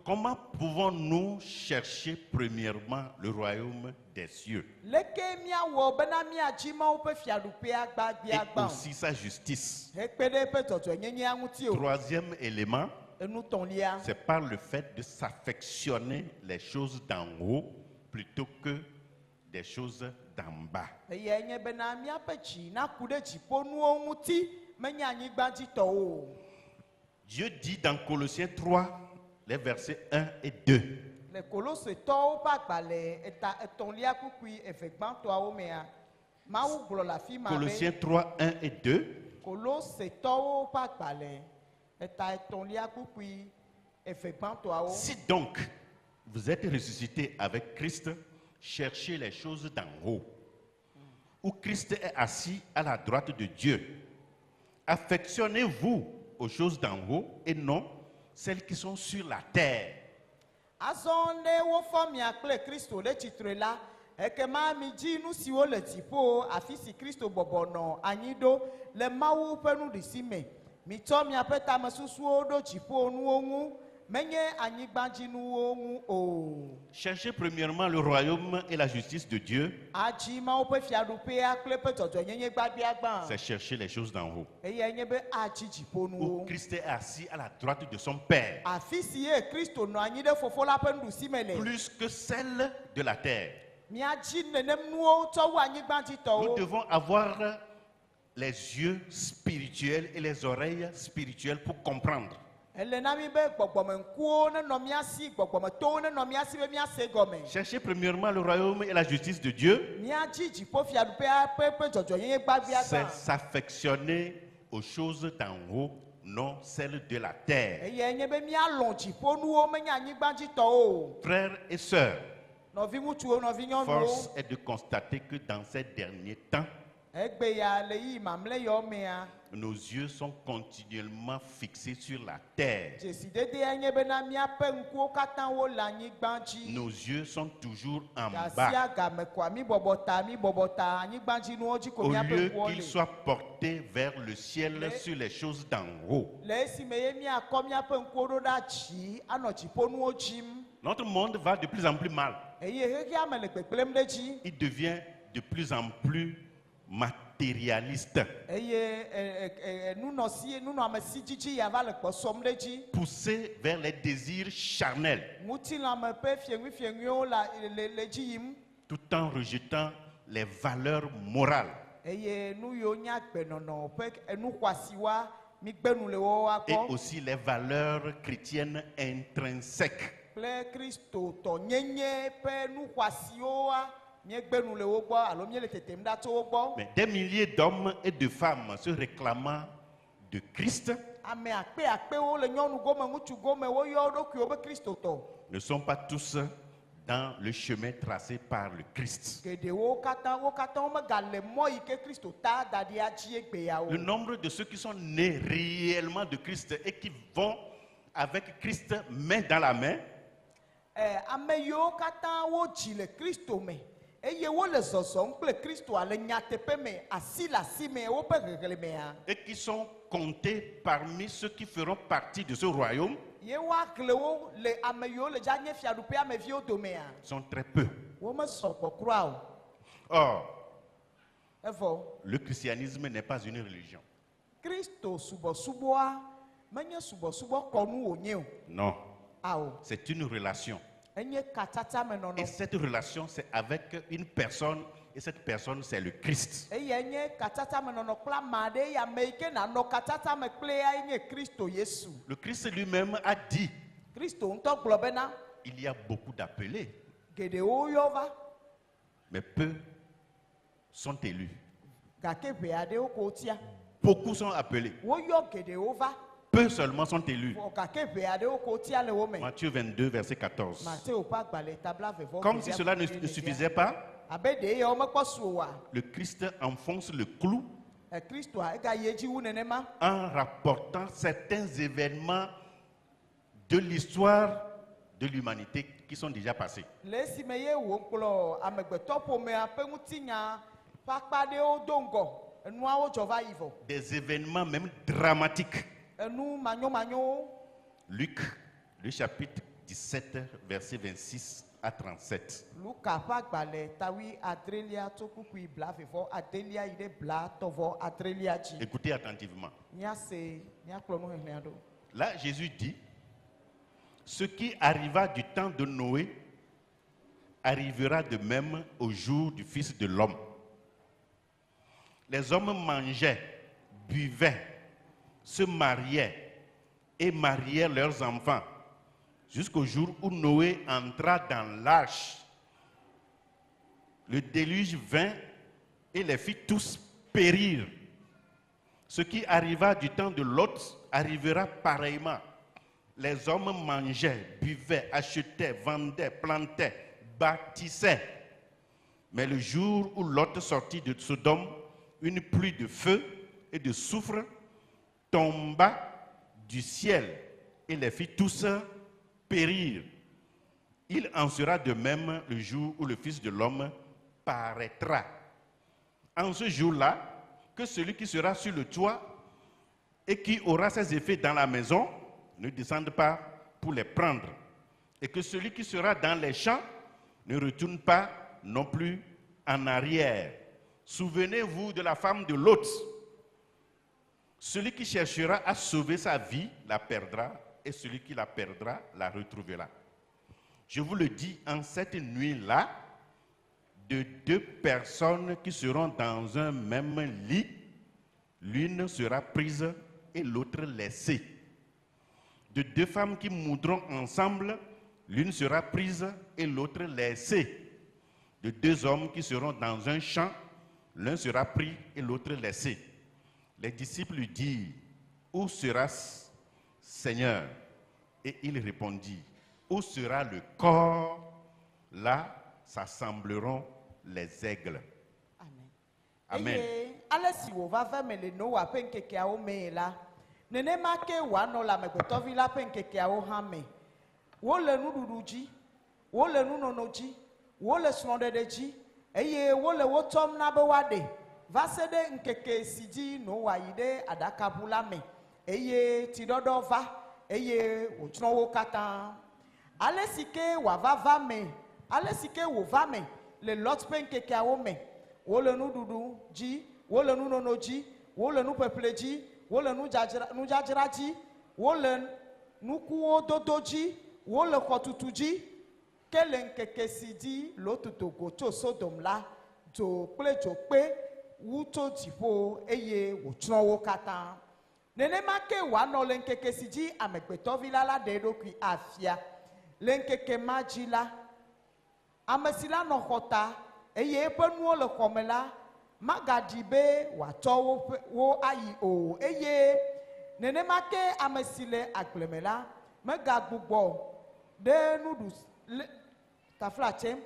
Comment pouvons-nous chercher premièrement le royaume des cieux Leke miawɔ bena miadzi mawu ƒe fiaɖuƒea et gbagbia gbã o. aussi sa justice? Hekpe ɖe eƒe dzɔdzɔenyenyea ŋuti o. Troisième élément, Enutɔ̃lia, c'est par le fait de s'affectionner les choses d'en haut plutôt que des choses d'en bas. eya nye bena miaƒe dzi naku ɖe dziƒonuwo ŋuti menye anyigbadzitɔwo o. Dieu dit dans Colossiens 3, les versets 1 et 2. Le Kolositɔwo ƒe agbalẽ eta etɔ̃lia kpukpui eve gbãtɔawo mea, Mawu gblɔ le afi ma be Colossiens 3, 1 et 2. Kolositɔwo ƒe agbalẽ eta etɔ̃lia kpukpui eve gbãtɔawo. Si donc vous êtes ressuscité avec Christ, cherchez les choses d'en haut, où Christ est assis à la droite de Dieu. Affectionnez-vous aux choses d'en haut et non celles qui sont sur la terre. Azɔ ne wofɔ mia kple Kristo ɖe tsitre la, ekema mi dzi nu siwo le dziƒo afi si Kristo bɔbɔ nɔ anyi ɖo le Mawu ƒe nuɖusime. Mitsɔ miaƒe tamesusuwo ɖo dziƒo nuwo ŋu, menye anyigbadzinuwo ŋu o. Cherchez premièrement le royaume et la justice de Dieu. Adzi Mawu ƒe fiaɖuƒea kple eƒe dzɔdzɔnyenye gbagblẽa gbã. C'est chercher les choses d'en haut, Eye nye be adzi où dziƒonuwo. Christ est assis à la droite de son Père, Afi si ye Kristo nɔ anyi ɖe Fofo la ƒe nuɖusime le. plus que celle de la terre. Miadzi nenem nuwo tsɔ wu Nous anyigbadzitɔwo. devons avoir les yeux spirituels et les oreilles spirituelles pour comprendre. Ele na mi be gbɔgbɔme ŋkuwo nenɔ mía si, gbɔgbɔme towo nenɔ mía si be míase gɔme. Cherchez premièrement le royaume et la justice de Dieu. Míadzi dziƒo fiaɖuƒea ƒe dzɔdzɔnyenye gbagblẽa C'est gbã. s'affectionner aux choses d'en haut, non celles de la terre. Eye nye be míalɔ̃ dziƒonuwo menye anyigbadzitɔwo o. Frères et sœurs, Nɔvi ŋutsuwo, nɔvi nyɔnuwo. force est de constater que dans ces derniers temps, Egbe ya le yi mamlɛ yɔ mea, nos yeux sont continuellement fixés sur la terre. dzesidedea nye bena míaƒe ŋkuwo katã wo le anyigba dzi. Nos yeux sont toujours en Gasia bas. game koa mi bɔbɔ ta anyigbadzinuwo dzi ko Au míaƒe lieu ŋkuwo qu'ils le. soient portés vers le ciel sur les choses d'en haut. Le esime ye míakɔ míaƒe ŋkuwo ɖo ɖa dzi anɔ dziƒonuwo dzim. Notre monde va de plus en plus mal. Eye xexea me le gbegblẽm ɖe dzi. Il devient de plus en plus matérialiste, Eye nunɔamesi dzidzi ya va le gbɔsɔm ɖe dzi. poussé vers les désirs charnels, Ŋutilãme ƒe fieŋuifieŋuiwo le dzi yim. tout en rejetant les valeurs morales. Eye nu yiwo nye agbenɔnɔ ƒe nu xɔasiwoa mi gbenu le wo Et akpɔ. aussi les valeurs chrétiennes intrinsèques. Kple kristotɔnyenye ƒe nu xɔasiwoa mi gbenu le wo gbɔ alo mi le tetem ɖa tso wo gbɔ. Mais des milliers d'hommes et de femmes se réclamant de Christ Ame akpeakpewo le nyɔnu gome ŋutsu gome woyɔ wo ɖokuiwo be kristotɔ. ne sont pas tous dans le chemin tracé par le Christ. Geɖewo katã wo megale mɔ yi ke Kristo ta da ɖi adzi egbe ya o. Le nombre de ceux qui sont nés réellement de Christ et qui vont avec Christ main dans la main, Ame yiwo katã wo dzi le Kristo me eye wo le zɔzɔm kple Kristoa le nyateƒe me asi le asi me woƒe xexlemea. et qui sont comptés parmi ceux qui feront partie de ce royaume, Ye woaxle wo le ame yiwo le dza nye fiaɖuƒea me viwo domea. sont très peu. Wo me sɔgbɔ kura o. Or, Evɔ le christianisme n'est pas une religion. Kristo subɔsubɔa menye subɔsubɔ kɔnu wònye o. Non, Ao c'est une relation. enye katsatsa me Et nɔnɔ. cette relation, c'est avec une personne, et cette personne, c'est le Christ. Eye enye katsatsa me nɔnɔ kple ame aɖe eye ame yi ke nanɔ katsatsa me kple ya nye Kristo Yesu. Le Christ lui-même a dit, Kristo ŋutɔ gblɔ bena il y a beaucoup d'appelés, geɖewo yɔ va mais peu sont élus. gake ʋe aɖewo ko tia. Beaucoup sont appelés, Woyɔ geɖewo va peu seulement sont élus. vɔ gake ʋe aɖewo ko tia le wo me. Matthieu 22, verset 14. Mateo ƒe agbalẽ tabla vevɔ. Comme si cela ne suffisait pas, Abe ɖe yawo mekpɔ su oa. le Christ enfonce le clou Kristoa egayi edzi wu nenema. en rapportant certains événements de l'histoire de l'humanité qui sont déjà passés. Le esime ye wo kplɔ amegbetɔƒomea ƒe ŋutinya ƒe akpa ɖewo do ŋgɔ enuawo dzɔ va yi vɔ. Des événements même dramatiques. Enu manyomanyowo. Luc, le chapitre 17, verset 26 à 37. Luka ƒe agbalẽ tawi adrelia tso kpukpui blavevɔ adelia yi ɖe blatɔvɔ adrelia dzi. Écoutez attentivement. Míase míakplɔ nu xexlẽa ɖo. Là, Jésus dit, ce qui arriva du temps de Noé arrivera de même au jour du Fils de l'homme. Les hommes mangeaient, buvaient, se mariaient et mariaient leurs enfants jusqu'au jour où Noé entra dans l'arche. Le déluge vint et les fit tous périr. Ce qui arriva du temps de Lot arrivera pareillement. Les hommes mangeaient, buvaient, achetaient, vendaient, plantaient, bâtissaient. Mais le jour où Lot sortit de Sodome, une pluie de feu et de soufre tomba du ciel et les fit tous périr. Il en sera de même le jour où le Fils de l'homme paraîtra. En ce jour-là, que celui qui sera sur le toit et qui aura ses effets dans la maison ne descende pas pour les prendre, et que celui qui sera dans les champs ne retourne pas non plus en arrière. Souvenez-vous de la femme de Lot. Celui qui cherchera à sauver sa vie la perdra, et celui qui la perdra la retrouvera. Je vous le dis, en cette nuit-là, de deux personnes qui seront dans un même lit, l'une sera prise et l'autre laissée. De deux femmes qui moudront ensemble, l'une sera prise et l'autre laissée. De deux hommes qui seront dans un champ, l'un sera pris et l'autre laissé. Les disciples lui dirent, où sera-ce, Seigneur? Et il répondit, où sera le corps? Là s'assembleront les aigles. Amen. Amen. Alesi wo va ve me le no wa penkeke a o me la. Nene ma ke wa no la me gotovi la penkeke a o ha me. Wo le nududu ji, wo le nunono ji, wo le snodede ji, eye wo le wo tom na be wa de. Va se de nkeke si ji no wa yide adakabula me. Eye ti dodo va, eye wo tron wo katan. Alesi ke wa va me, alesi ke wo va me. Le lot penkeke a o me. Wo le nududu ji, wo le nunono ji, wo le nupeple ji, wo le nujajra ji, wo le nukuwo dodo ji, wo le khotutu ji, ke le nkeke si di lotuto go tso Sodom la, jo kple jo pe, wu tso dziƒo eye wo tsrɔ̃ wo katã. Nenema ke wòanɔ le nkeke si dzi amegbetɔvi la ɖe eɖokui afia. Le nkeke ma dzi la, ame si la nɔ xɔ ta, eye eƒe nuwo le xɔme la, magaɖi be wòatsɔ wo ayi o. Eye nenema ke ame si le agbleme la, megagbugbɔ ɖe nuɖu taflatse,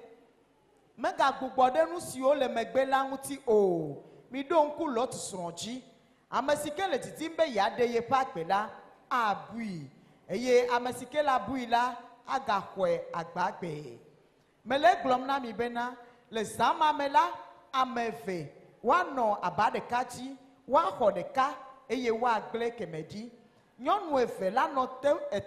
megagbugbɔ ɖe nu siwo le megbe la ŋuti o. Miɖo ŋku Lot srɔ̃ dzi. Ame si ke le didim be yeaɖe yeƒe agbe la, abui. Eye ame si ke le abui la, agaxɔe agbagbe. Mele gblɔm na mi bena, le zã ma me la, ame eve woanɔ aba ɖeka dzi, woaxɔ ɖeka eye woagblẽ kemɛ dzi. Nyɔnu eve la nɔ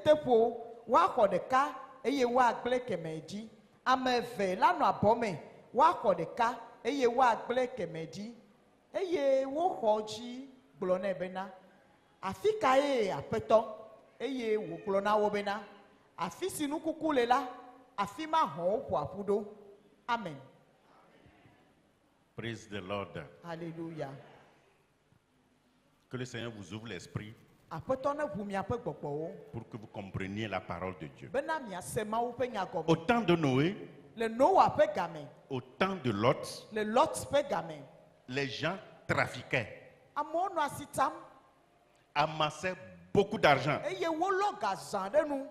teƒo, woaxɔ ɖeka eye woagblẽ kemɛ dzi. Ame eve la nɔ abɔ me, woaxɔ ɖeka eye woagblẽ kemɛ dzi. Eye woxɔ dzi gblɔ nɛ bena, afi ka ye aƒetɔ? Eye wògblɔ na wo bena, afi si nukuku le la, afi ma hɔ̃wo ƒo aƒu ɖo. Amen. Praise the Lord. Alléluia. Que le Seigneur vous ouvre l'esprit Aƒetɔ ne ʋu miaƒe gbɔgbɔwo. pour que vous compreniez la parole de Dieu. Bena miase Mawu ƒe nyagɔme. Au temps de Noé, Le Noa ƒe game, au temps de Lot, le Lot ƒe game, les gens trafiquaient, amewo nɔ asi tam amassaient beaucoup d'argent, eye wolɔ gazã ɖe nu.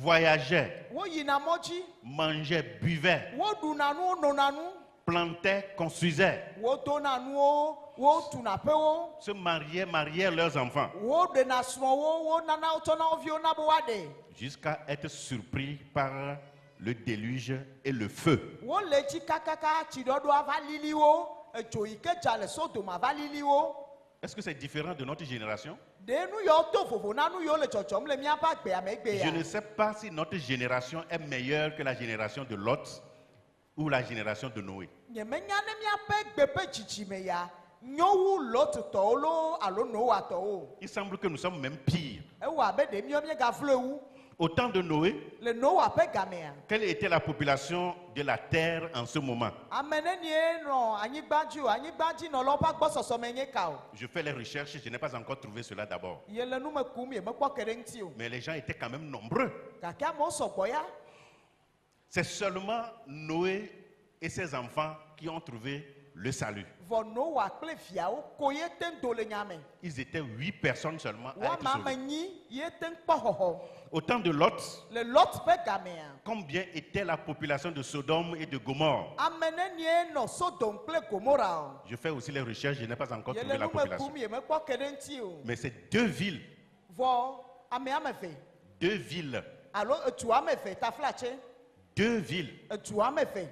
voyageaient, Woyina mɔ dzi, mangeaient, buvaient, woɖuna nuwo, nona nu, plantaient, construisaient, wodona nuwo, wotuna ƒewo, se mariaient leurs enfants, woɖena srɔ̃wo, wonana wotsɔna wo viwo na be woaɖe. jusqu'à être surpris par le déluge et le feu. Wole dzi kakaka tsiɖɔɖɔ ava lili wo, edzo yi ke dza le Sodom ava lili wo. Est-ce que c'est différent de notre génération? Ɖe nu yawo to vovo na nu yawo le dzɔdzɔm le míaƒe agbea me egbe Je ya. ne sais pas si notre génération est meilleure que la génération de Lot ou la génération de Noé. Nyemenya ne míaƒe gbe ƒe dzidzime ya nyo wu Lotitɔwo lo alo Noatɔwo. Il semble que nous sommes même pires. Ewɔ abe ɖe míawo míegavlo wu. Au temps de Noé, le Noah ƒe gamea. quelle était la population de la terre en ce moment? Ame nenie nɔ anyigba dzi o, anyigba dzi nɔlawo ƒe agbɔsɔsɔ me nye ka o. Je fais les recherches, je n'ai pas encore trouvé cela d'abord. Ye le nu me kum ye mekpɔ ke ɖe ŋuti o. Mais les gens étaient quand même nombreux. Gake amewo sɔgbɔ ya. C'est seulement Noé et ses enfants qui ont trouvé le salut. Vɔ Noah kple viawo ko ye teŋ do le nya me. Ils étaient 8 personnes seulement à Wo être ame sauvées. ame nyi ye teŋ kpɔ xɔxɔ. Au temps de Lot, Le Lot ƒe gamea. combien était la population de Sodome et de Gomorre? Ame nenie nɔ Sodom kple Gomora o. Je fais aussi les recherches, je n'ai pas encore Ye trouvé le la nu me population. kum ye mekpɔ ke ɖe ŋuti o. Mais c'est deux villes Ame eve alo etu ame eve taflatse. deux villes. Etu ame eve.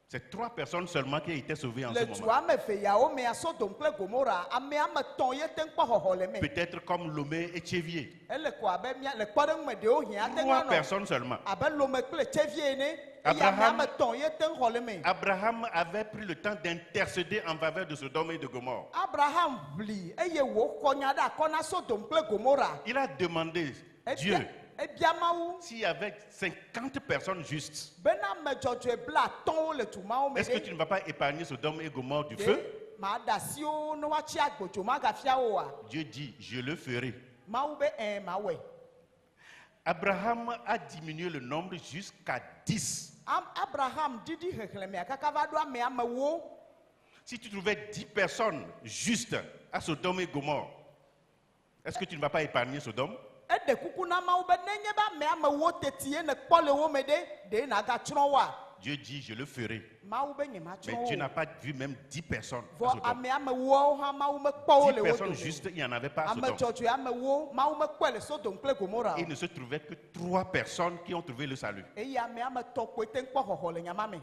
C'est 3 personnes seulement qui étaient sauvées en ce Le tu moment. ame eve yawo mea Sodom kple Gomora ame ame etɔ̃ ye teŋ kpɔ xɔxɔ le me. Peut-être comme Lomé et Tchévier. Ele ko abe mia le kpɔɖeŋu me ɖewo hiã ate ŋu 3 anɔ personnes seulement. abe lome kple tsevie ene. Eye ame Abraham- ame etɔ̃ ye teŋ xɔ le me. Abraham avait pris le temps d'intercéder en faveur de Sodome et de Gomorre. Abraham ʋli eye wòxɔ nya ɖe akɔ na Sodom kple Gomora. Il a demandé, Dieu, Ebia Mawu s'il y avait 50 personnes justes, bena ame dzɔdzɔe bla atɔ̃wo le tu mawo me est-ce que ɖe. tu ne vas pas épargner Sodome et Gomorre du Ɖe feu? maɖe asiwo ne woatsi agbodzo magafia wo oa. Dieu dit, je le ferai. Mawu be mawɔe. Abraham a diminué le nombre jusqu'à 10. Abraham didi xexlemea kaka va ɖo ame amewo. Si tu trouvais 10 personnes justes à Sodome et Gomorre, est-ce que tu ne vas pas épargner Sodome? Eɖe kuku na Mawu be nenye be ame amewo teti ye ne kpɔ le wo me ɖe nagatsrɔ̃ woa. Dieu dit, je le ferai. Mawu be Mais nyematsrɔ̃ Dieu wo. n'a pas vu même 10 personnes à Vɔ Sodome. ame amewoawo hã Mawu mekpɔ wo 10 le wo personnes dome. justes, il n'y en avait pas à Ame Sodome. dzɔdzɔe amewo Mawu mekpɔe le Sodom kple Gomora Il o. ne se trouvait que 3 personnes qui ont trouvé le salut. Eye ame etɔ̃ koe teŋ kpɔ xɔxɔ le nyama me.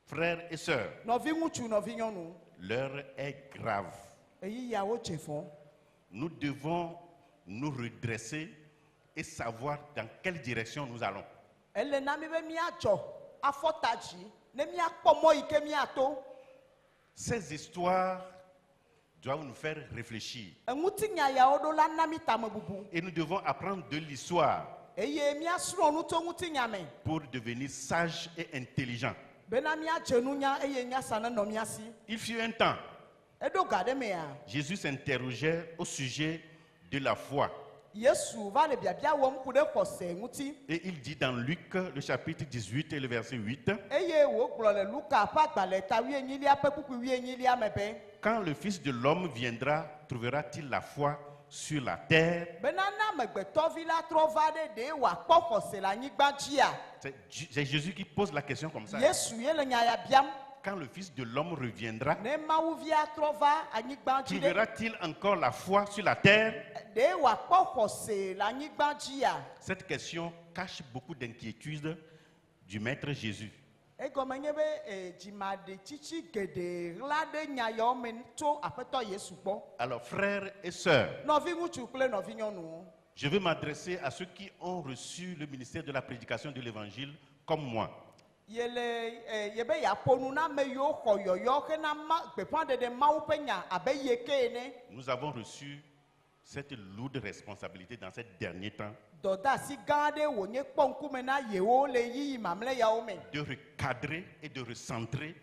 Frères et sœurs, Nɔvi ŋutsu nɔvi nyɔnu. l'heure est grave. Eyi yawo dze fɔ. Nous devons nous redresser et savoir dans quelle direction nous allons. Ele na mi be miadzɔ afɔta dzi ne miakpɔ mɔ yi ke miato. Ces histoires doivent nous faire réfléchir. Eŋutinya yawo ɖo la na mi tame bubu. Et nous devons apprendre de l'histoire Eye miasrɔ̃ nu tso ŋutinya me. pour devenir sages et intelligents. Bena miadze nunya eye miasa nenɔ mia si. Il fut un temps, Eɖo ga ɖe mea. Jésus s'interrogeait au sujet de la foi. Yesu va le biabia wɔm ku ɖe xɔse ŋuti. Et il dit dans Luc, le chapitre 18 et le verset 8, Eye wògblɔ le Luka ƒe agbalẽ ta 18 ƒe kpukpui 18 me be. quand le Fils de l'homme viendra, trouvera-t-il la foi sur la terre? Bena ne amegbetɔvi la trɔ va ɖe wòakpɔ xɔse le anyigba dzia. C'est Jésus qui pose la question comme ça. Yesu ye le nya ya biam. Quand le Fils de l'homme reviendra, Ne Mawuvia trɔ va anyigba dzi ɖe. trouvera-t-il encore la foi sur la terre? Ɖe wòakpɔ xɔse le anyigba dzia. Cette question cache beaucoup d'inquiétudes du Maître Jésus. Egɔme nye be dzimaɖetsitsi geɖe ɣla ɖe nya yawo me tso aƒetɔ Yesu gbɔ. Alors, frères et sœurs, Nɔvi ŋutsu kple nɔvi nyɔnuwo. je veux m'adresser à ceux qui ont reçu le ministère de la prédication de l'Évangile comme moi. Yele yebe yaƒo nu na ame yiwo xɔ yɔyɔ hena gbeƒãɖeɖe Mawu ƒe nya abe ye ke ene. Nous avons reçu cette lourde responsabilité dans ces derniers temps Dɔdeasi gã aɖe wònye kpɔ ŋkume na yewo le yiyi mamlɛ yawo me. de recadrer et de recentrer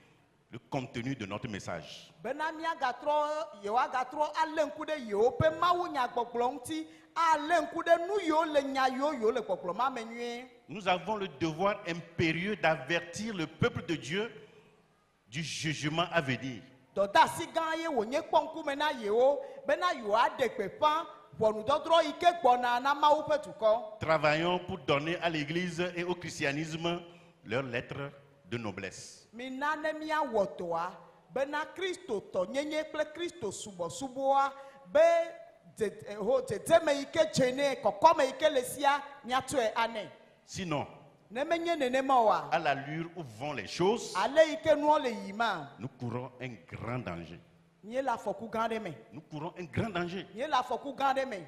le contenu de notre message. Bena yewoagatrɔ alé ŋku ɖe yewo ƒe mawunyagbɔgblɔ ŋuti, alé ŋku ɖe nu yiwo le nya yiwo le gbɔgblɔ ma me nyuie. Nous avons le devoir impérieux d'avertir le peuple de Dieu du jugement à venir. Dɔdeasi gã ye wònye kpɔ ŋkume na yewo bena yewoaɖe gbeƒã ʋɔnudɔdrɔ̃ yi ke gbɔna na Mawu ƒe dukɔ. Travaillons pour donner à l'Église et au christianisme leur lettre de noblesse. Mina ne miawɔ dɔa bena kristotɔ nyenye kple kristo subɔsubɔa be dzedzeme yi ke dze ne kɔkɔme yi ke le sia miatɔe anɛ. Sinon, Ne menye nenema oa, à l'allure où vont les choses, ale yi ke nuwo le yi ma, nous courons un grand danger. nye le afɔku gã aɖe me. Nous courons un grand danger. Nye le afɔku gã aɖe me.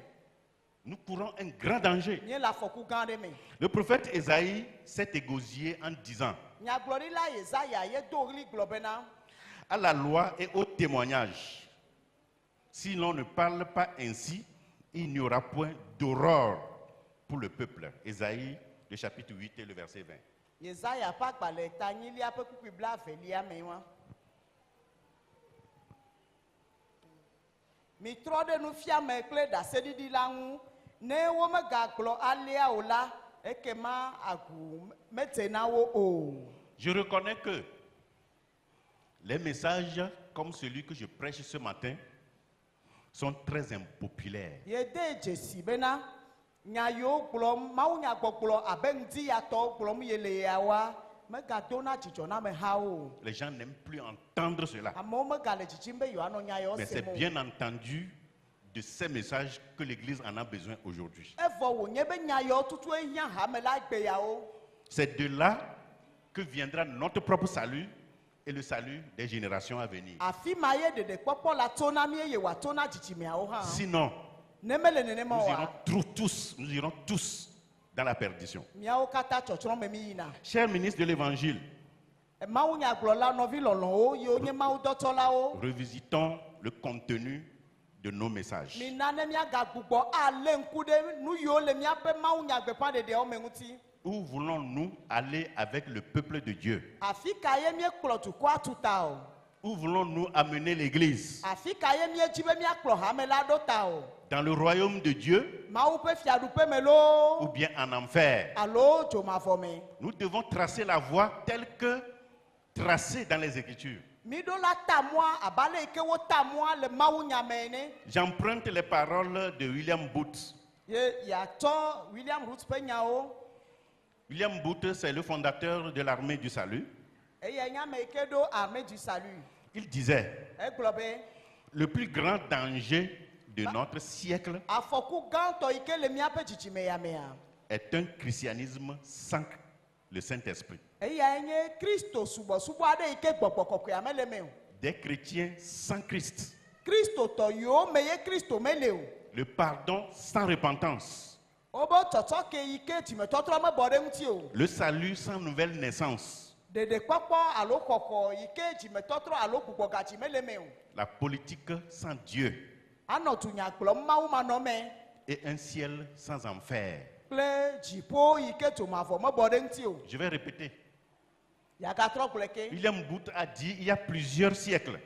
Nous courons un grand danger. Nye le afɔku gã aɖe me. Le prophète Ésaïe s'est égosillé en disant, Nyagblɔɖila Yesaya ye do ɣli gblɔ bena, à la loi et au témoignage, si l'on ne parle pas ainsi, il n'y aura point d'aurore pour le peuple. Ésaïe, le chapitre 8 et le verset 20. Yesaya ƒe agbalẽ ta nyilia ƒe kpukpui blaevelia me wa. Mitrɔ ɖe nufiame kple ɖaseɖiɖi la ŋu, ne womegagblɔ alea o la, ekema agu mete na wo o. Je reconnais que les messages comme celui que je prêche ce matin sont très impopulaires. Yede dzesi bena nya yiwo gblɔm mawunyagbɔgblɔ abe ŋdi ya tɔwo gblɔm yele yawoa megadona dzidzɔ na amehawo. Les gens n'aiment plus entendre cela. Amewo megale dzidzim be yewoanɔ nya yewo Mais c'est sem o. bien entendu de ces messages que l'Église en a besoin aujourd'hui. Evɔ wònye be nya yewo tutu ehiã hame la gbe yawo. C'est de là que viendra notre propre salut et le salut des générations à venir. Afi ma ye ɖeɖekpɔkpɔ la to na mi eye wòato na dzidzimeawo hã. Sinon, Ne mele nenema nous oa, irons tous dans la perdition. miawo katã tsɔtsrɔ̃ me mi yina. Chers ministres de l'Évangile, Mawunyagblɔla nɔvi lɔlɔwo yiwo nye mawudɔtsɔlawo. revisitons le contenu de nos messages. Mina ne miagagbugbɔ alé ŋku ɖe nu yiwo le miaƒe mawunyagbeƒãɖeɖeawo me ŋuti. Où voulons-nous aller avec le peuple de Dieu? Afi ka ye miekplɔ dukɔa tuta o. Où voulons-nous amener l'Église? Afi ka ye miedzi be miakplɔ hame la ɖo ta o. Dans le royaume de Dieu Mawu ƒe fiaɖuƒe me ou loo bien en enfer? alo dzomavɔ me. Nous devons tracer la voie telle que tracée dans les Écritures. Mi ɖo la ta mɔa abe ale yi ke wota mɔa le mawunya me ene. J'emprunte les paroles de William Booth. Ye yeatsɔ William Root ƒe nyawo. William Booth, c'est le fondateur de l'armée du salut. Eye nya me yi ke ɖo armée du salut. Il disait, Egblɔ be le plus grand danger de notre siècle afɔku gãtɔ yi ke le miaƒe dzidzime ya mea. est un christianisme sans le Saint-Esprit. Eyae nye Kristo subɔsubɔ aɖe yi ke gbɔgbɔ kɔkɔea mele me o. Des chrétiens sans Christ. Kristotɔ yiwo me ye Kristo mele o. Le pardon sans repentance. Wobe tsɔtsɔ ke yi ke dzimetɔtrɔ mebɔ ɖe ŋuti o. Le salut sans nouvelle naissance. Ɖeɖekpɔkpɔ alo xɔxɔ yi ke dzimetɔtrɔ alo gbugbɔgadzi mele me o. La politique sans Dieu. Anɔ dunya gblɔm mawumanɔme Et un ciel sans enfer. kple dziƒo yi ke dzomavɔ mebɔ ɖe ŋuti o. Je vais répéter. Yagatrɔ gblɔe ke. William Booth a dit il y a plusieurs siècles.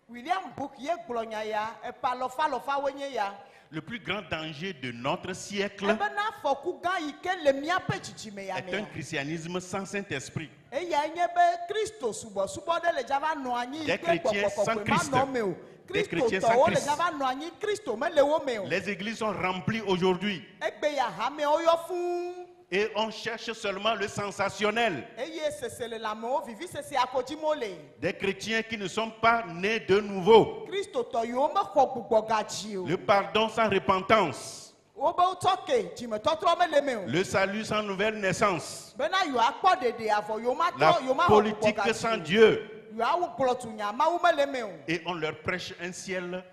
William Book ye gblɔ nya ya epa lɔfalɔfawoe nye ya. Le plus grand danger de notre siècle Ebena afɔku gã yi ke le miaƒe dzidzime ya est un mea. christianisme sans Saint-Esprit. Eyae nye be Kristo subɔsubɔ ɖe le dzava nɔ anyi Des yi ke chrétiens sans gbɔgbɔ Christ. kɔkɔe ma nɔ me o. Des chrétiens sans Kristotɔwo le Christ. dzava nɔ anyi Kristo mele wo me o. Les églises sont remplies aujourd'hui Egbe ya hamewo yɔ fũu. et on cherche seulement le sensationnel. Eye sese le lãmewo vivi sese akodzim wole. Des chrétiens qui ne sont pas nés de nouveau. Kristotɔ yiwo mexɔ gbugbɔgadzi o. Le pardon sans repentance. Wobe wotsɔ ke dzimetɔtrɔ mele me o. Le salut sans nouvelle naissance. Bena yewoakpɔ ɖeɖe avɔ La yewomaxɔ politique sans gbugbɔgadzi. Dieu. Yewoawo gblɔ tunya mawu mele me o. Et on leur prêche un ciel,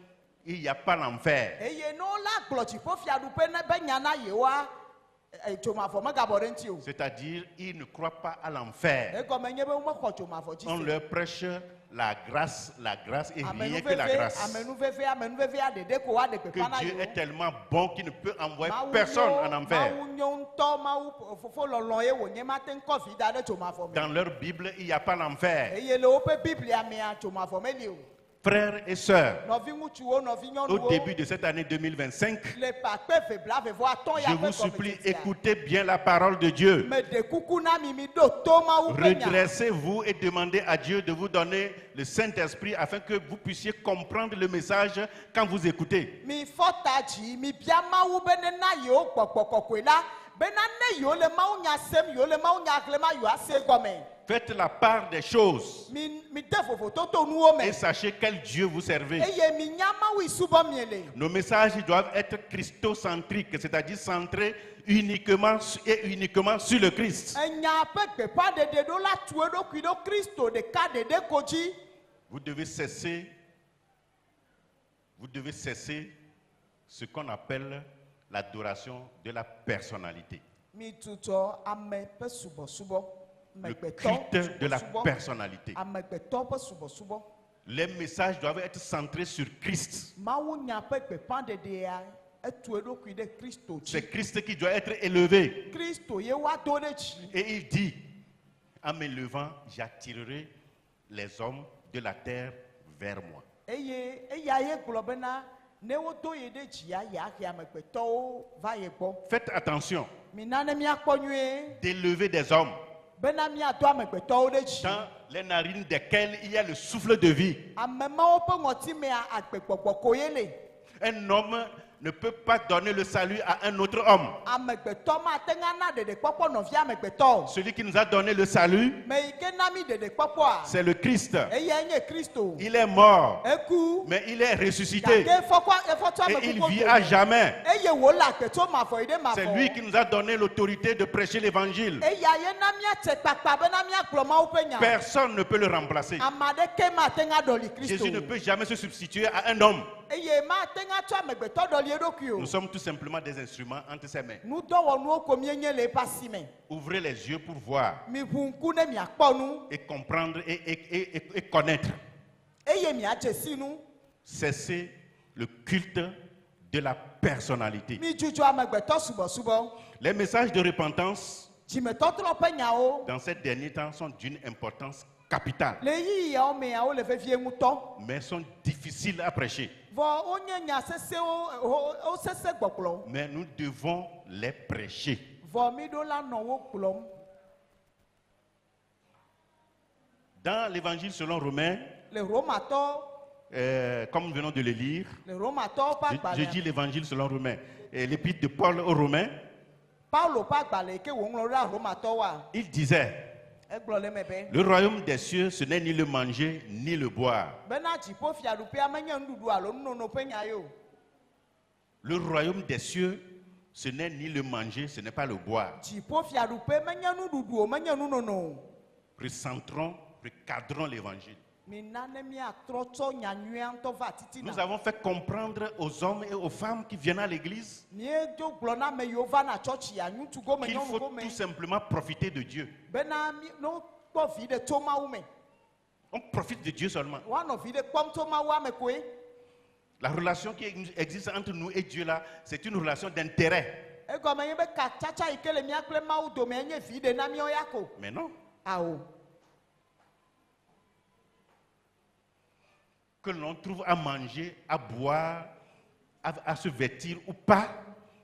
il n'y a pas l'enfer. Eye ne wola gblɔ dziƒofiaɖuƒe ne be nya na yewoa dzomavɔ megabɔ ɖe ŋuti o. C'est-à-dire, ils ne croient pas à l'enfer. Egɔme nye be womexɔ dzomavɔ dzi On se. leur prêche la grâce et rien que la Amenuveve, grâce. amenuvevea ɖeɖe ko woaɖe Que gbeƒã na Dieu est yewo. tellement bon qu'il ne peut envoyer Mawu personne nyo- en enfer. Mawu nyo ŋutɔ, Mawu fofo lɔlɔ ye wònye mate ŋkɔ vi da ɖe dzomavɔ me. Dans leur Bible, il n'y a pas l'enfer. Eye le woƒe Biblia mea dzomavɔ meli o. Frères et sœurs, Nɔvi ŋutsuwo, nɔvi au nyɔnuwo. début de cette année 2025, Le pakpe veblavevɔ atɔ̃ je ya vous ƒe supplie, gɔmedzedzea. écoutez bien la parole de Dieu. Meɖe kuku na mi, mi ɖo to Mawu ƒe nya. Redressez-vous et demandez à Dieu de vous donner le Saint-Esprit afin que vous puissiez comprendre le message quand vous écoutez. Mi fɔ ta dzi, mi bia Mawu be nena yewo gbɔgbɔ kɔkɔe la, bena ne yewo le Mawu nya sem, yewo le Mawu nya gblẽm, yewoase gɔme. Faites la part des choses Mi de vovototo nuwo et me. sachez quel Dieu vous servez. Eye mi nya Mawu yi subɔ mie le. Nos messages doivent être christocentriques, c'est-à-dire centrés uniquement sur le Christ. Enya ƒe gbeƒãɖeɖe ɖo la tu eɖokui ɖo Kristo ɖeka ɖeɖe ko dzi. Vous devez cesser ce qu'on appelle l'adoration de la personnalité. Mi tutɔ ame ƒe subɔsubɔ. Le Megbetɔ culte de la subɔsubɔ. personnalité. Amegbetɔ ƒe subɔsubɔ. Les messages doivent être centrés sur Christ. Mawu nya ƒe gbeƒãɖeɖea etu eɖokui ɖe Kristo dzi. C'est Christ qui doit être élevé. Kristo ye woado ɖe dzi. Et il dit, en m'élevant, j'attirerai les hommes de la terre vers moi. Eye eya ye gblɔ bena ne wodo ye ɖe dzia yeahe amegbetɔwo va ye gbɔ. Faites attention Mina ne míakpɔ nyuie d'élever des hommes bena míado amegbetɔwo ɖe dzi. dans les narines desquelles il y a le souffle de vie. Ame mawo ƒe ŋɔtimea agbegbɔgbɔ ko ye le. Un homme ne peut pas donner le salut à un autre homme. Amegbetɔ mate ŋu ana ɖeɖekpɔkpɔ nɔvia amegbetɔ. Celui qui nous a donné le salut, Me yi ke na mi ɖeɖekpɔkpɔa. c'est le Christ. Eyae nye Kristo. Il est mort, Eku. mais il est ressuscité. Gake efɔtɔ Et il amekuku vit à jamais. Eye wo le agbeto mavɔ yi ɖe mavɔ. C'est lui qui nous a donné l'autorité de prêcher l'évangile. Eya ye na míatse kpakpa bena míagblɔ Mawu ƒe nya. Personne ne peut le remplacer. Ame aɖeke mate ŋu aɖɔli Kristo. Jésus ne peut jamais se substituer à un homme. Eye mate ŋu atsɔ amegbetɔ ɖɔli eɖokui o. Nous sommes tout simplement des instruments entre ses mains. Nudɔwɔnuwo ko míenye le eƒe asi me. Ouvrez les yeux pour voir Miʋu ŋku ne miakpɔ nu. et comprendre et connaître. Eye miadze si nu. Cessez le culte de la personnalité. Midzudzɔ amegbetɔ subɔsubɔ. Les messages de repentance Dzimetɔtrɔ ƒe nyawo. dans ces derniers temps sont d'une importance capitale, Le yiyiawo mea wole vevie ŋutɔ. mais sont difficiles à prêcher. Vɔ wonye nya sesewo wo sese gbɔgblɔ. Mais nous devons les prêcher. Vɔ mi ɖo la nɔ wo gblɔm. Dans l'évangile selon Romains, Le Romatɔ comme nous venons de le lire, le Romatɔwo ƒe je dis agbalẽ. l'évangile selon Romains, et l'épître de Paul aux Romains, Paulo ƒe agbalẽ yi ke wòŋlɔ ɖe Romatɔwoa. il disait, Egblɔ le eme be. le royaume des cieux, ce n'est ni le manger, ni le boire. Bena dziƒofiaɖuƒea menye nuɖuɖu alo nunono ƒe nya ye o. Le royaume des cieux, ce n'est ni le manger, ce n'est pas le boire. Dziƒofiaɖuƒe menye nuɖuɖu o, menye nunono o. Recadrons l'évangile. Mina ne miatrɔ tsɔ nyanyuia ŋutɔ va Nous titina. avons fait comprendre aux hommes et aux femmes qui viennent à l'église Miedo gblɔ na ame yiwo va na tsɔtsia ŋutsu gome qu'il nyɔnu faut gome. tout simplement profiter de Dieu. Bena ne wokpɔ vi ɖe tso Mawu me. On profite de Dieu seulement. Woanɔ vi ɖe kpɔm tso Mawua me koe. La relation qui existe entre nous et Dieu là, c'est une relation d'intérêt. Egɔme nye be katsatsa yi ke le mía kple Mawu dome enye vi ɖe na míawo ya ko. Mais non, Awo. que l'on trouve à manger, à boire, à se vêtir ou pas,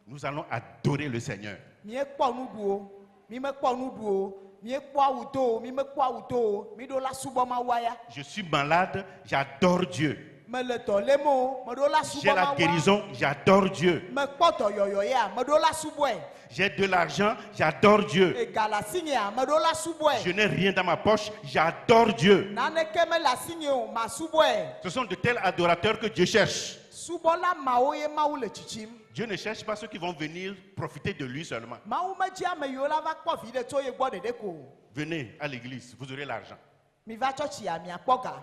nous allons adorer le Seigneur. Míekpɔ nuɖu o, mímekpɔ nuɖu o, míekpɔ awu do o, mímekpɔ awu do o, míɖo la subɔ Mawua ya. Je suis malade, j'adore Dieu. Mele dɔ lém o, meɖo la J'ai subɔ la Mawua. guérison, j'adore Dieu. Mekpɔ dɔyɔyɔ ya, meɖo la subɔe. J'ai de l'argent, j'adore Dieu. Ega le asinyea, meɖo la Je subɔe. n'ai rien dans ma poche, j'adore Dieu. Naneke mele asinye o, masubɔe. Ce sont de tels adorateurs que Dieu cherche. Subɔla mawo ye Mawu le tsitsim. Dieu ne cherche pas ceux qui vont venir profiter de lui seulement. Mawu medzi ame yiwo la va kpɔ vi ɖe tso ye gbɔ ɖeɖe ko. Venez à l'église, vous aurez l'argent. Mi va tsɔtsia miakpɔ ga.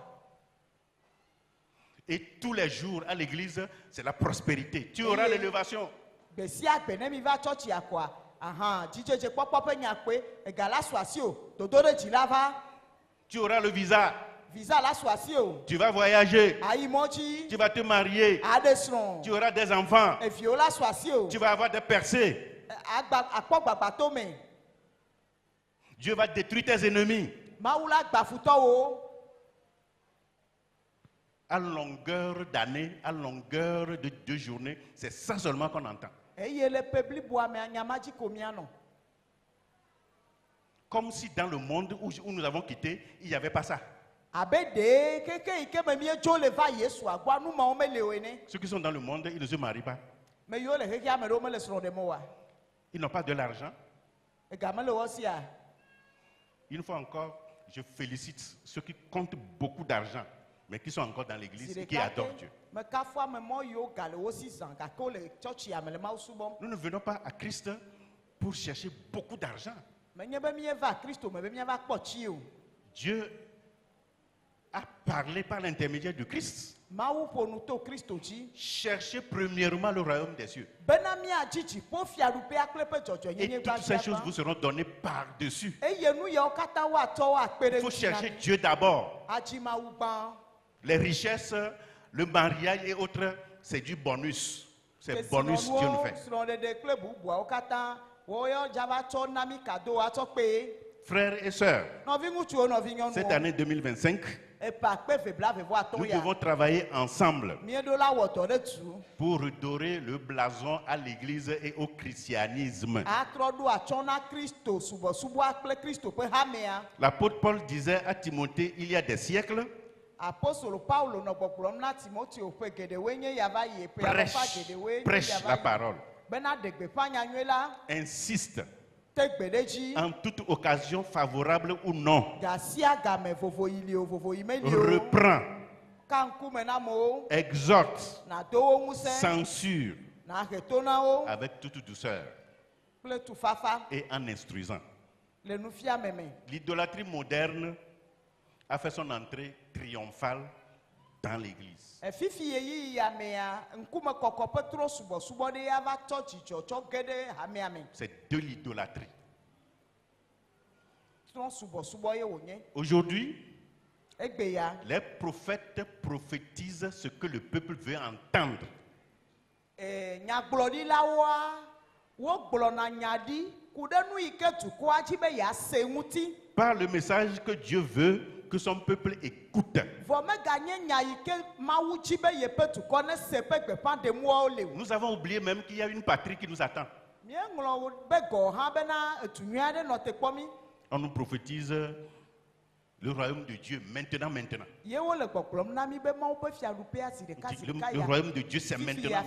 Et tous les jours à l'église, c'est la prospérité. Tu auras Oui. l'élévation. Gbe sia gbe ne mi va tsɔtsia koa, dzidzedze kpɔkpɔ ƒe nya koe, ega la su asi o, dodo ɖe dzi la va, Tu auras le visa. visa la su asi o, Tu vas voyager. ayi mɔdzi, Tu vas te marier. aɖe srɔ̃, Tu auras des enfants. eviwo la su asi o, Tu vas avoir des percées. akpɔ gbagbato me, Dieu va détruire tes ennemis. Mawu la gba futɔwo, À longueur d'année, à longueur de journée, c'est ça seulement qu'on entend. eye le pe bliboa me anyamadzi ko mianɔ. Comme si dans le monde où nous avons quitté, il n'y avait pas ça. Abe ɖe keke yi ke me míedzo le va Yesua gbɔa numawo mele o ene. Ceux qui sont dans le monde, ils ne se marient pas. Me yiwo le xexea me ɖewo mele srɔ̃ ɖem oa, Ils n'ont pas de l'argent. ega mele wɔ sia. Une fois encore, je félicite ceux qui comptent beaucoup d'argent, mais qui sont encore dans l'église et qui adorent Dieu. Mekafu ame mɔ yiwo ga le wo si zã gake wole tsɔtsia me le Mawu subɔm. Nous ne venons pas à Christ pour chercher beaucoup d'argent. Menye be míeva Kristo me be míava kpɔ tsi o. Dieu a parlé par l'intermédiaire de Christ. Mawu ƒo nu to Kristo dzi. Cherchez premièrement le royaume des cieux. Bena míadzi dziƒofiaɖuƒea kple eƒe Et dzɔdzɔenyenyigba toutes ces choses gbã. vous seront données par-dessus. Eye nu yawo katã woatsɔ woakpe Il ɖe faut ŋuti na chercher mi. Dieu d'abord. Adzi Mawu gbã. Les richesses, le mariage et autres, c'est du bonus. C'est bonus Dieu nous fait. Frères et sœurs, cette année 2025, nous devons travailler ensemble pour redorer le blason à l'église et au christianisme. L'apôtre Paul disait à Timothée il y a des siècles, prêche la parole, insiste en toute occasion favorable ou non, reprend, exhorte, censure avec toute douceur et en instruisant. L'idolâtrie moderne a fait son entrée triomphale dans l'église. C'est de l'idolâtrie. Aujourd'hui, les prophètes prophétisent ce que le peuple veut entendre. Par le message que Dieu veut que son peuple écoute. Nous avons oublié même qu'il y a une patrie qui nous attend. On nous prophétise le royaume de Dieu maintenant. Le royaume de Dieu c'est maintenant.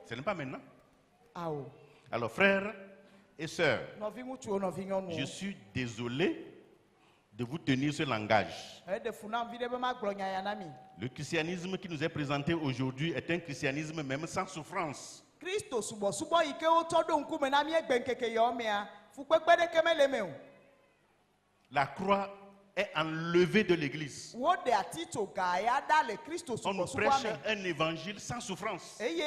Ce n'est pas maintenant. Alors frères et sœurs, je suis désolé de vous tenir ce langage. Le christianisme qui nous est présenté aujourd'hui est un christianisme même sans souffrance. La croix est enlevée de l'église. On nous prêche un évangile sans souffrance. Et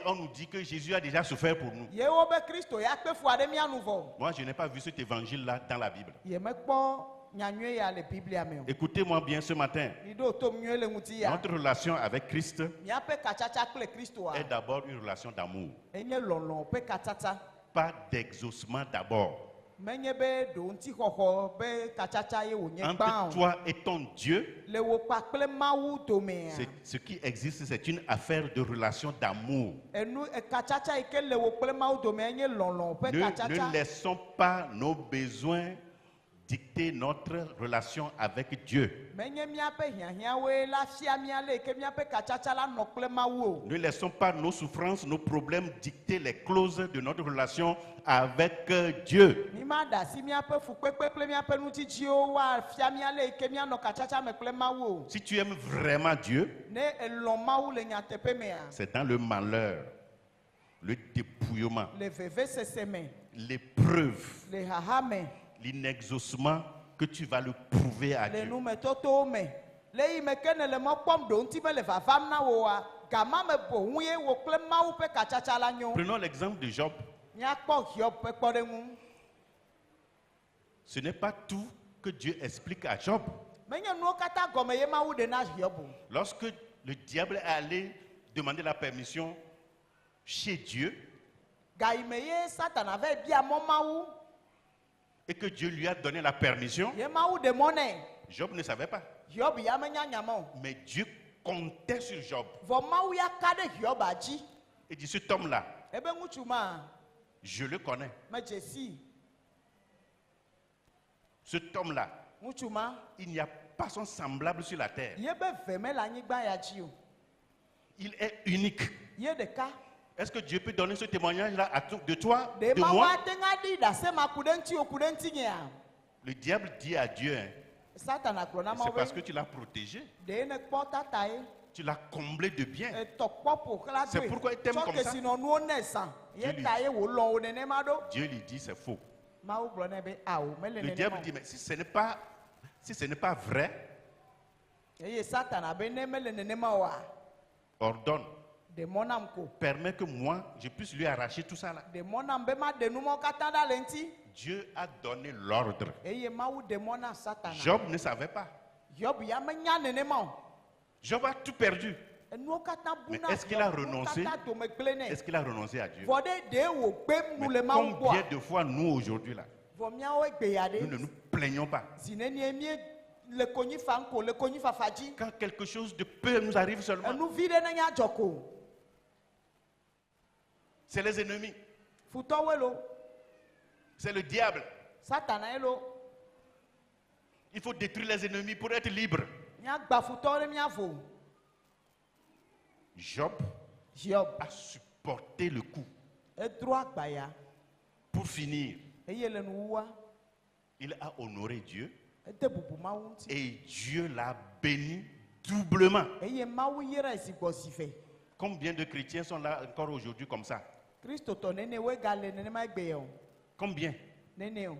on nous dit que Jésus a déjà souffert pour nous. Moi, je n'ai pas vu cet évangile-là dans la Bible. Écoutez-moi bien ce matin. Notre relation avec Christ est d'abord une relation d'amour. Pas d'exaucement d'abord. Entre toi et ton Dieu, ce qui existe, c'est une affaire de relation d'amour. Ne laissons pas nos besoins dicter notre relation avec Dieu. Ne laissons pas nos souffrances, nos problèmes dicter les clauses de notre relation avec Dieu. Si tu aimes vraiment Dieu, c'est dans le malheur, le dépouillement, l'épreuve, l'inexaucement que tu vas le prouver à Dieu. Prenons l'exemple de Job. Ce n'est pas tout que Dieu explique à Job. Lorsque le diable est allé demander la permission chez Dieu, et que Dieu lui a donné la permission, Job ne savait pas. Mais Dieu comptait sur Job. Il dit, cet homme-là, je le connais. Cet homme-là, il n'y a pas son semblable sur la terre. Il est unique. Est-ce que Dieu peut donner ce témoignage-là de toi, de moi? Le diable dit à Dieu, c'est parce que tu l'as protégé. Tu l'as comblé de bien. C'est pourquoi il t'aime comme ça. Dieu lui dit, c'est faux. Le diable dit, mais si ce n'est pas vrai, ordonne. Permet que moi, je puisse lui arracher tout ça là. Dieu a donné l'ordre. Job ne savait pas. Job ya menya nenema o. Job a tout perdu. Enuwo katã bu Mais na est-ce qu'il a Job, nuwo renoncé? katã dome gble nɛ. Est-ce qu'il a renoncé à Dieu? Vɔ ɖe ɖe wò gbem nu Mais le Mawu combien gbɔa. de fois nous aujourd'hui là, Vɔ miawo egbe ya nous ne ɖe. nous plaignons pas. Zinenie mie le konyi fa ŋko le konyi fafa dzi. Quand quelque chose de peu nous arrive seulement, Enu vi ɖe ne nya dzɔ ko. c'est les ennemis, Futɔwoe lo. c'est le diable. Satana ye lo. Il faut détruire les ennemis pour être libre. Miagba futɔwo ɖe mia vo. Job Job a supporté le coup. edro agbaya Pour finir, eye le nuwua il a honoré Dieu ede bubu Mawu ŋuti. et Dieu l'a béni doublement. Eye Mawu yera esi gbɔ si ve. Combien de chrétiens sont là encore aujourd'hui comme ça? Kristotɔ nene woe gale nenema egbe ye o. Combien? Nene o.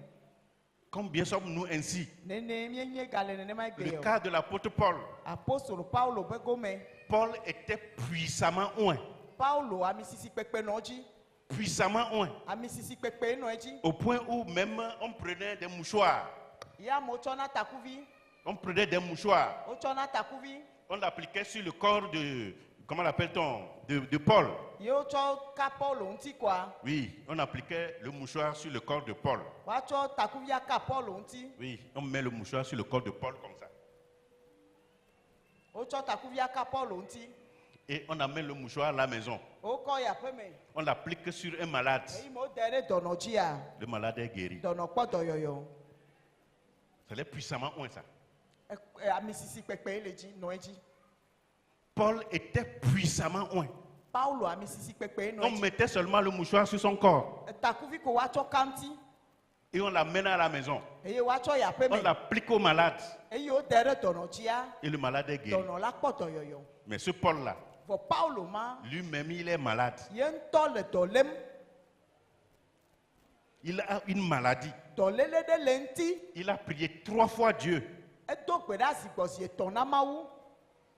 Combien sommes-nous ainsi? Nene mienye gale nenema egbe ye Le o. cas de l'apôtre Paul. Apostolo Paulo be gome. Paul était puissamment oint. Paulo amisisi kpekpe nɔ dzi. Puissamment oint. Amisisi kpekpe nɔ edzi. Au point où même on prenait des mouchoirs. Ya mo tsɔna takuvi. On prenait des mouchoirs. Wotsɔna takuvi. On l'appliquait sur le corps de, comment l'appelle-t-on, de Paul. Ye wotsɔ ka Paulo ŋuti koa. Oui, on appliquait le mouchoir sur le corps de Paul. Woatsɔ takuvia ka Paulo ŋuti. Oui, on met le mouchoir sur le corps de Paul comme ça. Wotsɔ takuvia ka Paulo ŋuti. Et on amène le mouchoir à la maison. Wokɔ yi aƒe me. On l'applique sur un malade. Eyi me wode ɖe dɔnɔ dzia. Le malade est guéri. Dɔnɔ kpɔ dɔyɔyɔ. C'est puissamment oint ça. Amisisi kpekpe le dzi nɔ edzi. Paul était puissamment oint. Paulo amisisi kpekpe nɔ On edzi. mettait seulement le mouchoir sur son corps Takuvi ko woatsɔ ka ŋuti. et on l'amène à la maison. Eye woatsɔ yi aƒe On me. l'applique au malade Eye wode ɖe dɔnɔ dzia. et le malade est guéri. Dɔnɔ la kpɔ dɔyɔyɔ. Mais ce Paul-là, Vɔ Paulo ma. lui-même, il est malade. Ye ŋutɔ le dɔ lém. Il a une maladie. Dɔléle ɖe le ŋuti. Il a prié 3 fois Dieu Edo gbe ɖa zi gbɔ zi etɔ̃ na Mawu.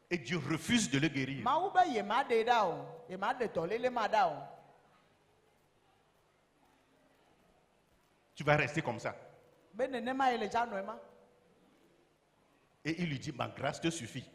et Dieu refuse de le guérir. Mawu be yema ɖe ɖa o. Yema ɖe dɔléle ma ɖa o. Tu vas rester comme ça. Be nenema ye le dza nɔ ema. Et il lui dit, ma grâce te suffit.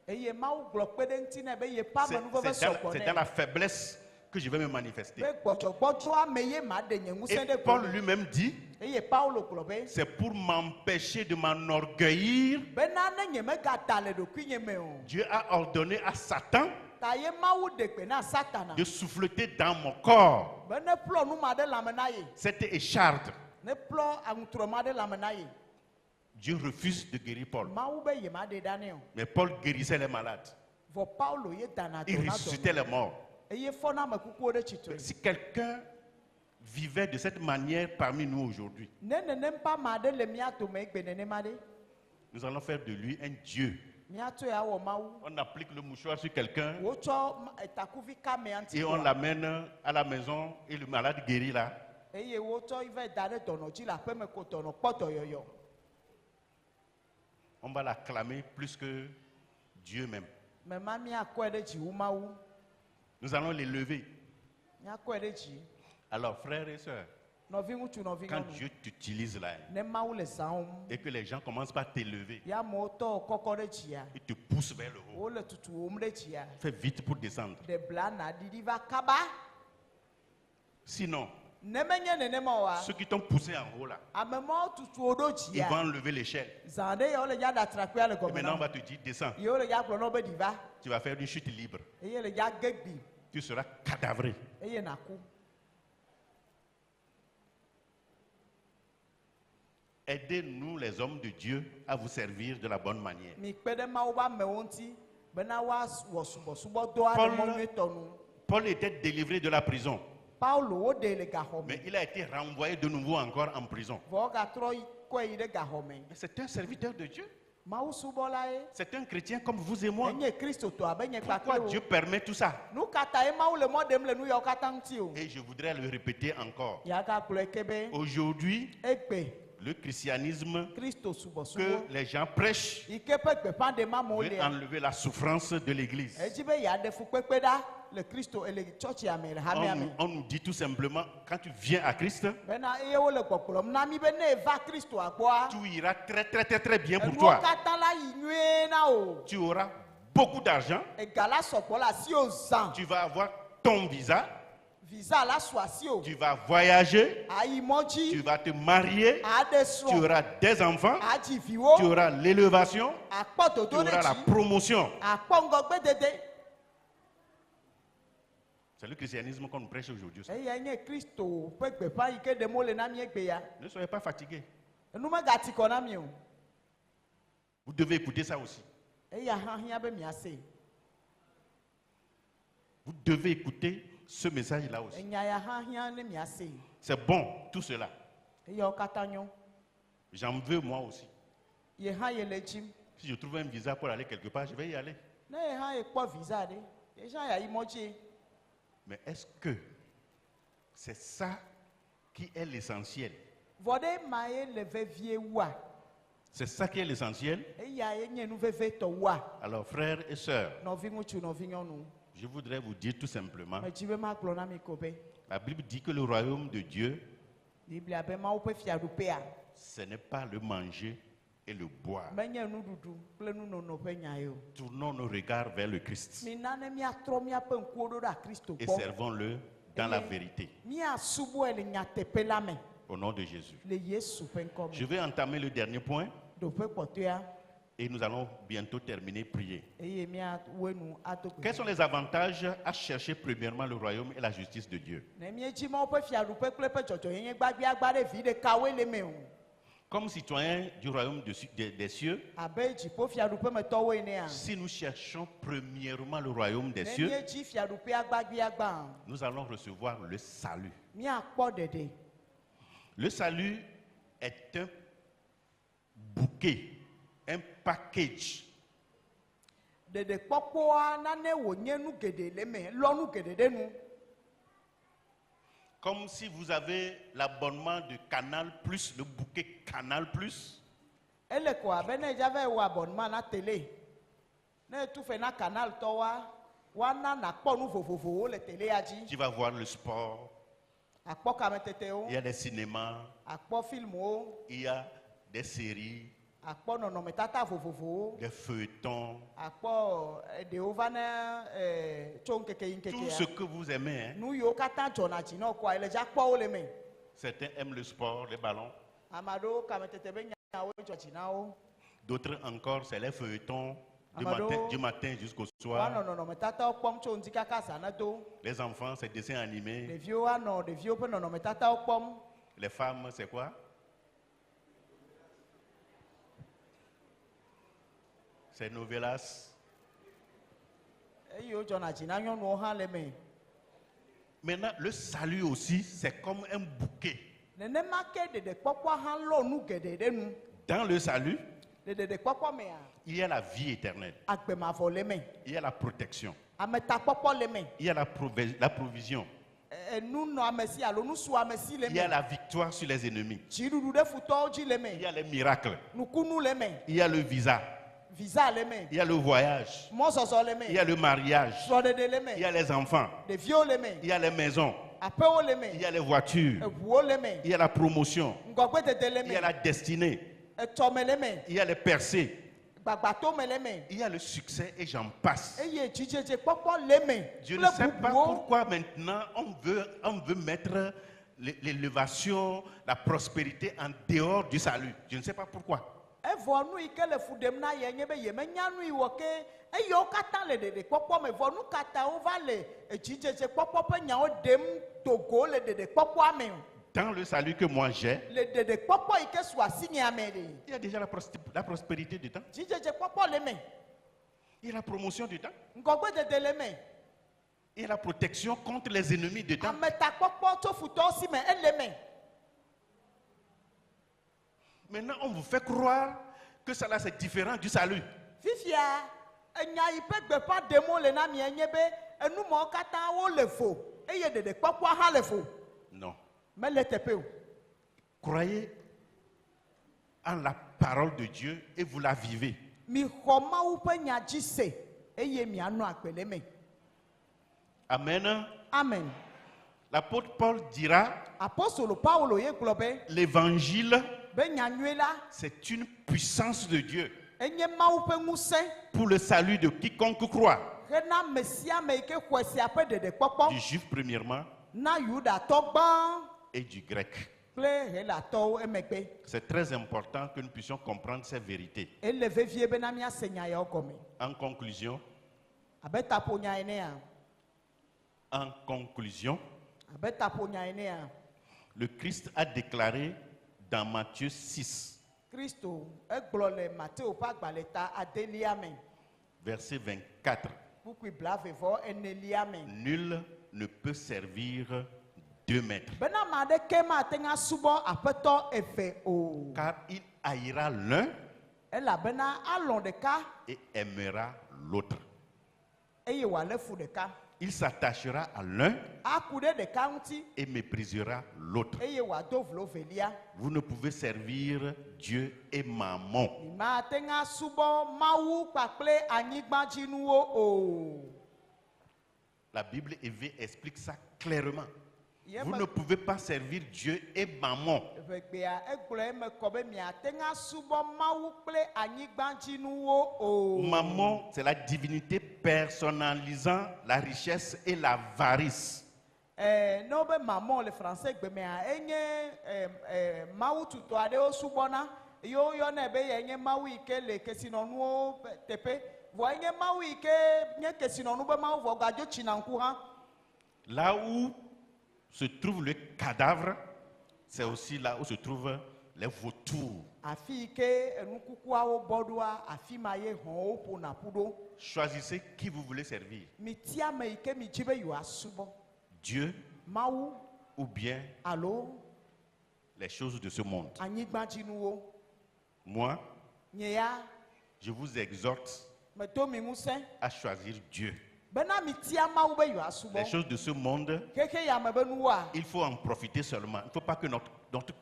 Eye Mawu gblɔ kpe ɖe ŋuti nɛ be ye pa C'est me nuveve c'est sɔgbɔ dans nɛ. la faiblesse que je vais me manifester. Be gbɔdzɔgbɔdzɔ ame ye ma ɖe nye ŋusẽ Et ɖe Paul gbe. lui-même dit, Eye Paulo gblɔ be. c'est pour m'empêcher de m'enorgueillir. Bena ne nye megada le ɖokui nye me o. Dieu a ordonné à Satan Ta ye Mawu ɖe gbe na Satana. de souffleter dans mon corps Be ne ƒlɔ nu ma ɖe lãme na ye. cette écharde. Ne ƒlɔ aŋutrɔ ma ɖe lãme na ye. Dieu refuse de guérir Paul. Mawu be yema ɖe ɖa nɛ o. Mais Paul guérissait les malades. Vɔ Paulo ye dana Il dɔ na ressuscitait dɔnɔ. les morts. Eye fɔna ame kukuwo ɖe tsitre. Si quelqu'un vivait de cette manière parmi nous aujourd'hui, Ne nenem pa ma ɖe le mía dome egbe nenema ɖe. nous allons faire de lui un Dieu. Míatɔe awɔ Mawu. On applique le mouchoir sur quelqu'un Wotsɔ takuvi ka me ŋuti et on koa. l'amène à la maison et le malade guérit là. Eye wotsɔ yi va da ɖe dɔnɔ dzi le aƒe me ko dɔnɔ kpɔ dɔyɔyɔ. On va l'acclamer plus que Dieu même. Mema míakɔe ɖe dzi wu Mawu. Nous allons l'élever. Míakɔe ɖe dzi. Alors, frères et sœurs, Nɔvi ŋutsu nɔvi quand nyɔnu. Dieu t'utilise là Ne Mawu le zã wɔm. et que les gens commencent par t'élever, Ya amewo tɔ kɔkɔ ɖe dzia. ils te poussent vers le haut. Wole tutu wɔm ɖe dzia. Fais vite pour descendre. Ɖe bla na ɖiɖi va kaba. Sinon, Ne menye nenema oa. ceux qui t'ont poussé en haut là, Ame mawo tutu wo ɖo ils vont dzia. enlever l'échelle. Zã ɖe ya wole ya ɖe atrakpuia le Et gɔme maintenant, on na. va te dire, descends. Ye wole ya gblɔ na wo be ɖi va. Tu vas faire une chute libre. Eye le ya ge gbi. Tu seras cadavré. Eye naku. Aidez-nous, les hommes de Dieu, à vous servir de la bonne manière. Mi kpe ɖe Mawu ƒe amewo ŋuti bena woawɔ subɔsubɔdɔ aɖe Paul- mɔ nyuietɔ nu. Paul était délivré de la prison, Paulo woɖe le gaxɔ mais me. il a été renvoyé de nouveau encore en prison. Vɔ gatrɔ kɔe yi ɖe gaxɔ me. Mais c'est un serviteur de Dieu. Mawu subɔla ye. C'est un chrétien comme vous et moi. Enye kristotɔ abe nye Pourquoi kpakple Dieu wo. permet tout ça? Nu ka ta ye Mawu le mɔ ɖem le nu yawo katã ŋuti o. Et je voudrais le répéter encore. Yaga gblɔe ke be Aujourd'hui, egbe le christianisme Kristo que subɔsubɔ. les gens prêchent Yi ke ƒe gbeƒã ɖe ma mo veut lea. enlever la souffrance de l'Église. Edzi be yeaɖe fukpekpe ɖa le Christo et le church ya me le ha me ame. On nous dit tout simplement, quand tu viens à Christ, Bena eye wo le kpɔkplɔm na mi be ne va Christo akpɔa. tout ira très bien pour Enuwo toi. katã la yi nyuie na o. Tu auras beaucoup d'argent, Ega la sɔgbɔ la si o zan. tu vas avoir ton visa, Visa la so asi o. tu vas voyager, Ayi tu mɔdzi. vas te marier, Ade tu srɔ̃. auras des enfants, Adzi viwo. tu auras l'élévation, Akpɔ tu dodo ɖe auras la dzi. promotion. Akpɔ ŋgɔgbe dede. C'est le christianisme qu'on nous prêche aujourd'hui. Eya nye Kristo ƒe gbeƒã yi ke ɖem wole na mi egbe ya. Ne soyez pas fatigués. Enu megati kɔ na mi o. Vous devez écouter ça aussi. Eya hã hiã be miase. Vous devez écouter ce message-là aussi. Enya ya hã hiã ne miase. C'est bon, tout cela. Eya wo katã nyo. J'en veux moi aussi. Ye hã ye le dzim. Si je trouve un visa pour aller quelque part, je vais y aller. Ne ye hã ye kpɔ visa ɖe. Ye hã ya yi mɔdzi. Mais est-ce que c'est ça qui est l'essentiel? Vɔ ɖe ma ye le vevie wua. C'est ça qui est l'essentiel? Eya ye nye nu veve tɔ wua. Alors, frères et sœurs, Nɔvi ŋutsu nɔvi nyɔnu. je voudrais vous dire tout simplement, Medzi be magblɔ na mi ko be. la Bible dit que le royaume de Dieu, Biblia be Mawu ƒe fiaɖuƒea ce n'est pas le manger et le boire. menye nuɖuɖu kple nunono ƒe nya ye o. Tournons nos regards vers le Christ Mina ne miatrɔ miaƒe ŋkuwo ɖo ɖe Kristo et gbɔ. servons-le dans la vérité. Miasubɔe le nyateƒe la me Au nom de Jésus. le Yesu ƒe ŋkɔ Je me. vais entamer le dernier point Ɖoƒe kpɔtɔea et nous allons bientôt terminer prier. eye miawoe nu ado gbe. Quels sont les avantages à chercher premièrement le royaume et la justice de Dieu? Ne miedzi Mawu ƒe fiaɖuƒe kple eƒe dzɔdzɔnyenye gbagbiagba ɖe vi ɖekawoe le me o. Comme citoyens du royaume des cieux, Abe dziƒo fiaɖuƒe metɔwoe nea. si nous cherchons premièrement le royaume des Ne cieux, miedzi fiaɖuƒea gbagbiagba nous allons recevoir le salut. miakpɔ ɖeɖe. Le salut est un bouquet, un package Ɖeɖekpɔkpɔa nane wònye nu geɖe le me lɔ nu geɖe ɖe nu. comme si vous avez l'abonnement de Canal Plus, le bouquet Canal Plus. Ele ko abe ne edza va wɔ abonnement na télé. Ne etu fe na canal tɔwoa, woana nakpɔ nu vovovowo le télé dzi. Tu vas voir le sport, Akpɔ kametetewo, il y a des cinémas, akpɔ filmwo, il y a des séries, akpɔ nɔnɔmetata vovovowo, des feuilletons, akpɔ ɖewo va ne tso ŋkeke yi tout ce ŋkekea. que vous aimez. Hein. Nu yiwo katã dzɔna dzi na koa ele dza kpɔwo le me. Certains aiment le sport, les ballons. Ame aɖewo kametete be nyawo dzɔ dzi na wo. D'autres encore, c'est les feuilletons Amado. du matin jusqu'au Woanɔ soir. nɔnɔmetatawo kpɔm tso ŋdi kaka zã ne do. Les enfants, c'est dessins animés. Ɖeviwo anɔ ɖeviwo ƒe nɔnɔmetatawo kpɔm. Les femmes, c'est quoi? C'est novelas. Eye wodzɔna dzi na nyɔnuwo hã le me. Maintenant, le salut aussi, c'est comme un bouquet. Nenema ke ɖeɖekpɔkpɔ hã lɔ nu geɖe ɖe nu. Dans le salut, Le ɖeɖekpɔkpɔ mea, il y a la vie éternelle. agbemavɔ le me, Il y a la protection. ametakpɔkpɔ le me, Il y a la provision. enu nɔ ame si alo nusu ame si le Il y a me, la victoire sur les ennemis. dziɖuɖu ɖe futɔwo dzi le Il me, y a les miracles. nukunu le me, Il y a le visa. visa le me, Il y a le voyage. mɔzɔzɔ le Il y a me, le mariage. srɔ̃ɖeɖe le Il y a me, les enfants. ɖeviwo le me, Il y a les maisons. aƒewo le Il me, y a les voitures. eʋuwo le me, Il y a la promotion. ŋgɔgbedede le Il y a me, la destinée. etɔme le me, Il y a les percées. gbagbatome le me, Il y a le succès et j'en passe. eye dzidzedzekpɔkpɔ le me, Je ne sais pas bubuwo. pourquoi maintenant on veut mettre l'élévation, la prospérité en dehors du salut. Je ne sais pas pourquoi. Evɔ nu yi ke le fu ɖem na ye nye be yemenya nu yi wɔ ke eyewo katã le ɖeɖekpɔkpɔ me vɔ nu katãwo va le dzidzedzekpɔkpɔ ƒe nyawo ɖem togo le ɖeɖekpɔkpɔa me o. Dans le salut que moi j'ai, Le ɖeɖekpɔkpɔ yi ke su asinyea me ɖe il y a déjà la prospérité dedans. dzidzedzekpɔkpɔ le me, Il y a la promotion dedans. ŋgɔgbedede le me, Il y a la protection contre les ennemis dedans. ametakpɔkpɔ tso futɔwo si me ele me. Maintenant, on vous fait croire que ça là c'est différent du salut. Fifia enya yi ƒe gbeƒã ɖem wole na mi nye be enumɔwo katã wo le fo eye ɖeɖekpɔkpɔa hã le fo, Non. mele teƒe o. Croyez en la parole de Dieu et vous la vivez. Mi xɔ Mawu ƒe nya dzi se eye mianɔ agbe le me. Amen. Amen. L'apôtre Paul dira, Apostolo Paulo ye gblɔ be l'évangile, be nyanyui la c'est une puissance de Dieu enye Mawu ƒe ŋusẽ pour le salut de quiconque croit. hena ame sia ame yi ke xɔ sia ƒe ɖeɖekpɔkpɔ Du juif premièrement na Yudatɔ gbã et du grec. kple Helatɔwo emegbe. C'est très important que nous puissions comprendre ces vérités. Ele vevie bena míase nya yawo gɔme. En conclusion, Abe taƒonya enea. en conclusion, Abe taƒonya enea. le Christ a déclaré dans Matthieu 6, Kristo egblɔ le Mateo ƒe agbalẽ ta adelia me. verset 24. Kpukpui blavevɔ enelia me. Nul ne peut servir 2 maîtres, Bena ame aɖeke mate ŋu asubɔ aƒetɔ eve o. car il haïra l'un Elabena alɔ̃ ɖeka et aimera l'autre. eye wòalé fu ɖeka. Il s'attachera à l'un Aku ɖe ɖeka ŋuti et méprisera l'autre. eye wòado vlo velia. Vous ne pouvez servir Dieu et Mammon. Mate ŋu asubɔ Mawu kpakple anyigbadzinuwo o. La Bible EV explique ça clairement. Ye Vous me- ne pouvez pas servir Dieu et Mammon. Vegbea egblɔ eme kɔ be miate ŋu asubɔ Mawu kple anyigbadzinuwo o. Mammon, c'est la divinité personnalisant la richesse et l'avarice. Ne wobe mamɔ le français gbemea enye Mawu tutu aɖewo subɔna ye woyɔnɛ be yenye Mawu yi ke le kesinɔnuwo teƒe vɔ enye Mawu yi ke nye kesinɔnu be Mawu vɔ gadzo tsina ŋku hã. Là où se trouve le cadavre, c'est aussi là où se trouvent les vautours. Afi yi ke enukukuawo bɔ ɖoa afi ma ye hɔ̃wo ƒona ƒu ɖo. Choisissez qui vous voulez servir. Miti ame yi ke mi dzi be yewoasubɔ. Dieu Mawu ou bien alo les choses de ce monde. anyigbadzinuwo. Moi, Nye ya je vous exhorte medo mi ŋusẽ à choisir Dieu. bena mi tia Mawu be yewoasubɔ. Les choses de ce monde, Keke yame be nuwoa. il faut en profiter seulement. Il ne faut pas que notre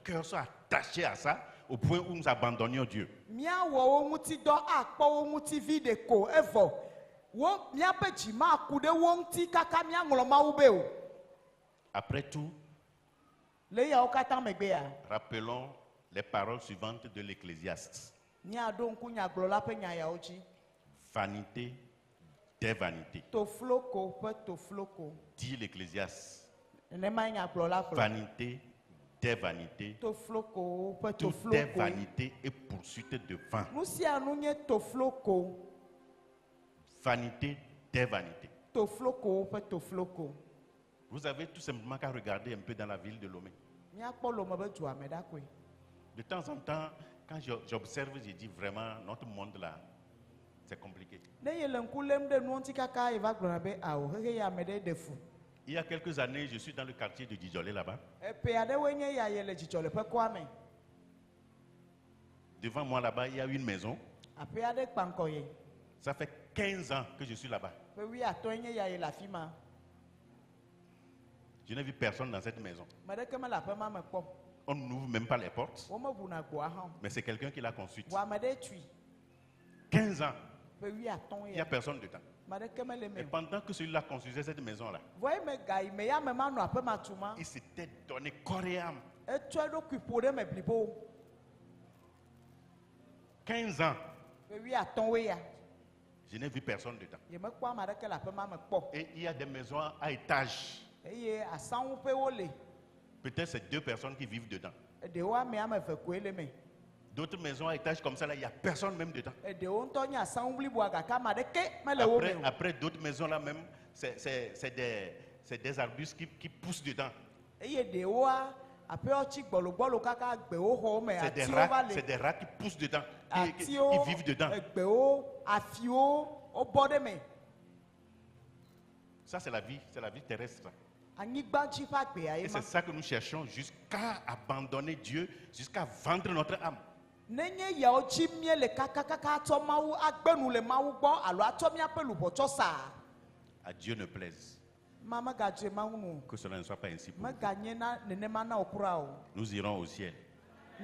cœur soit attaché à ça au point où nous abandonnions Dieu. Míawɔ wo ŋuti dɔ akpɔ wo ŋuti vi ɖe ko evɔ wo míaƒe dzima aku ɖe wo ŋuti kaka míaŋlɔ Mawu be o. Après tout, Le yawo katã megbea rappelons les paroles suivantes de l'Ecclésiaste. míaɖo ŋku nyagblɔla ƒe nya yawo dzi. Vanité des vanités. Tofloko ƒe tofloko. Dit l'Ecclésiaste. Nenemae nyagblɔla gblɔ. Vanité des vanités. Tofloko ƒe Tout est tofloko. vanité et poursuite de vin. Nu sia nu nye tofloko. Vanité des vanités. Tofloko ƒe tofloko. Vous avez tout simplement qu'à regarder un peu dans la ville de Lomé. Míakpɔ lome be dua me ɖa koe. De temps en temps, quand j'observe, je dis vraiment, notre monde là, c'est compliqué. Ne ye le ŋku lém ɖe nuwo ŋuti kaka ye va gblɔna be awo xexe ya ame ɖe ɖe fu. Il y a quelques années, je suis dans le quartier de Djidjolé là-bas. Eƒe aɖewoe nye ya ye le dzidzɔleƒe kɔa me. Devant moi là-bas, il y a une maison. Aƒe aɖe kpa ŋkɔ ye. Ça fait 15 ans que je suis là-bas. Ƒe 15 nye ya ye le afi ma. Je n'ai vu personne dans cette maison. Me ɖeke mele aƒe ma me kpɔ. On n'ouvre même pas les portes. Womeʋuna gboa hã o. Mais c'est quelqu'un qui l'a construite. Vɔ ame ɖe tui. 15 ans, Ƒe 15 il n'y a ya. personne dedans. Me ɖeke mele Et me o. pendant que celui-là construisait cette maison-là, Vɔ eme ga yi me ya me ma nɔ aƒe ma tu ma. il s'était donné corps et âme. Etsɔ eɖokui ƒo ɖe me blibo. 15 ans, Ƒe 15 ya. je n'ai vu personne dedans. Ye mekpɔ ame ɖeke le aƒe ma me kpɔ. Et il y a des maisons à étages. Eye asaŋuƒewo le. Peut-être c'est 2 personnes qui vivent dedans. Eɖewo ame eve koe le me. D'autres maisons à étages comme ça, là, il n'y a personne même dedans. Eɖewo ŋutɔ nye asaŋu bliboa gake ame ɖeke mele wo me o. Après d'autres maisons là même, c'est des arbustes qui poussent dedans. Eye ɖewoa aƒewo tsi gbɔlogbɔlo kaka gbewo xɔwo me C'est des atiwo va rats, le. c'est des rats qui poussent dedans, qui Atiwo, vivent dedans. egbewo, afiwo, wobɔ ɖe me. Ça, c'est la vie terrestre. Anyigbadzi ƒe agbea Et ye c'est ma. ça que nous cherchons jusqu'à abandonner Dieu, jusqu'à vendre notre âme. Nenye yawo dzi míele kakakaka atsɔ Mawu agbe nu le Mawu gbɔ alo atsɔ míaƒe luʋɔ tsɔ saa. À Dieu ne plaise. Ma megadze Mawu nu o. Que cela ne soit pas ainsi pour nous. Meganye na nenema na wo kura o. Nous irons au ciel.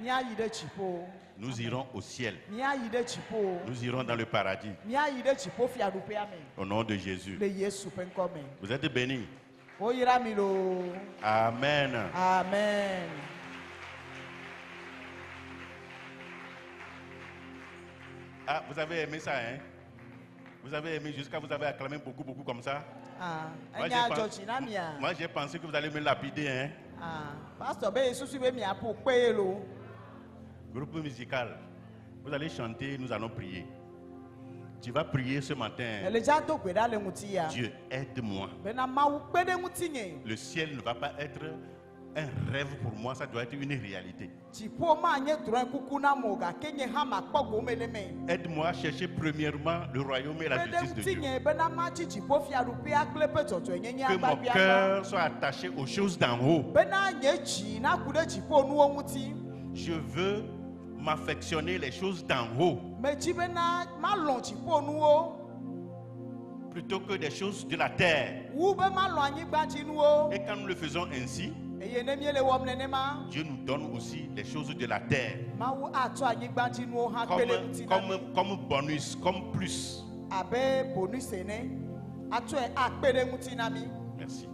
mía yi ɖe dziƒo. Nous irons au ciel. Mía yi ɖe dziƒo. Nous irons dans le paradis. Mía yi ɖe dziƒo fiaɖuƒea me. Au nom de Jésus. Le Yesu ƒe ŋkɔ me. Vous êtes bénis. Woyra mi lo. Amen. Amen. Ah, vous avez aimé ça, hein? Vous avez aimé jusqu'à vous avez acclamé beaucoup comme ça? Ah, Moi, enya dzɔdzi na mia. Moi, j'ai pensé que vous allez me lapider, hein? Ah, pasteur be susu be mia po kpe lo. Groupe musical, vous allez chanter, nous allons prier. Tu vas prier ce matin. Ele dza do gbe ɖa le ŋuti ya. Dieu, aide-moi. Bena Mawu kpe ɖe ŋuti nye. Le ciel ne va pas être un rêve pour moi, ça doit être une réalité. Dziƒo ma nye drɔ̃e kuku na mo gake nye hã makpɔ gome le me. Aide-moi à chercher premièrement le royaume et la Kpe ɖe justice de ŋuti Dieu. nye bena matsi dziƒo fiaɖuƒea kple eƒe dzɔdzɔenyenye Que mon agbagbe cœur soit attaché aux choses d'en haut. bena nye dzi naku ɖe dziƒo nuwo ŋuti. Je veux m'affectionner les choses d'en haut Medzi bena malɔ dziƒo nuwo plutôt que des choses de la terre. wu be malɔ anyigba dzi nuwo. Et quand nous le faisons ainsi, Eye ne míele wɔm nenema, Dieu nous donne aussi les choses de la terre Mawu atsɔ anyigba dzi nuwo hã kpe ɖe ŋuti na mi. comme bonus, comme plus. Abe bonus ene, atsɔe akpe ɖe ŋuti na mi. Merci.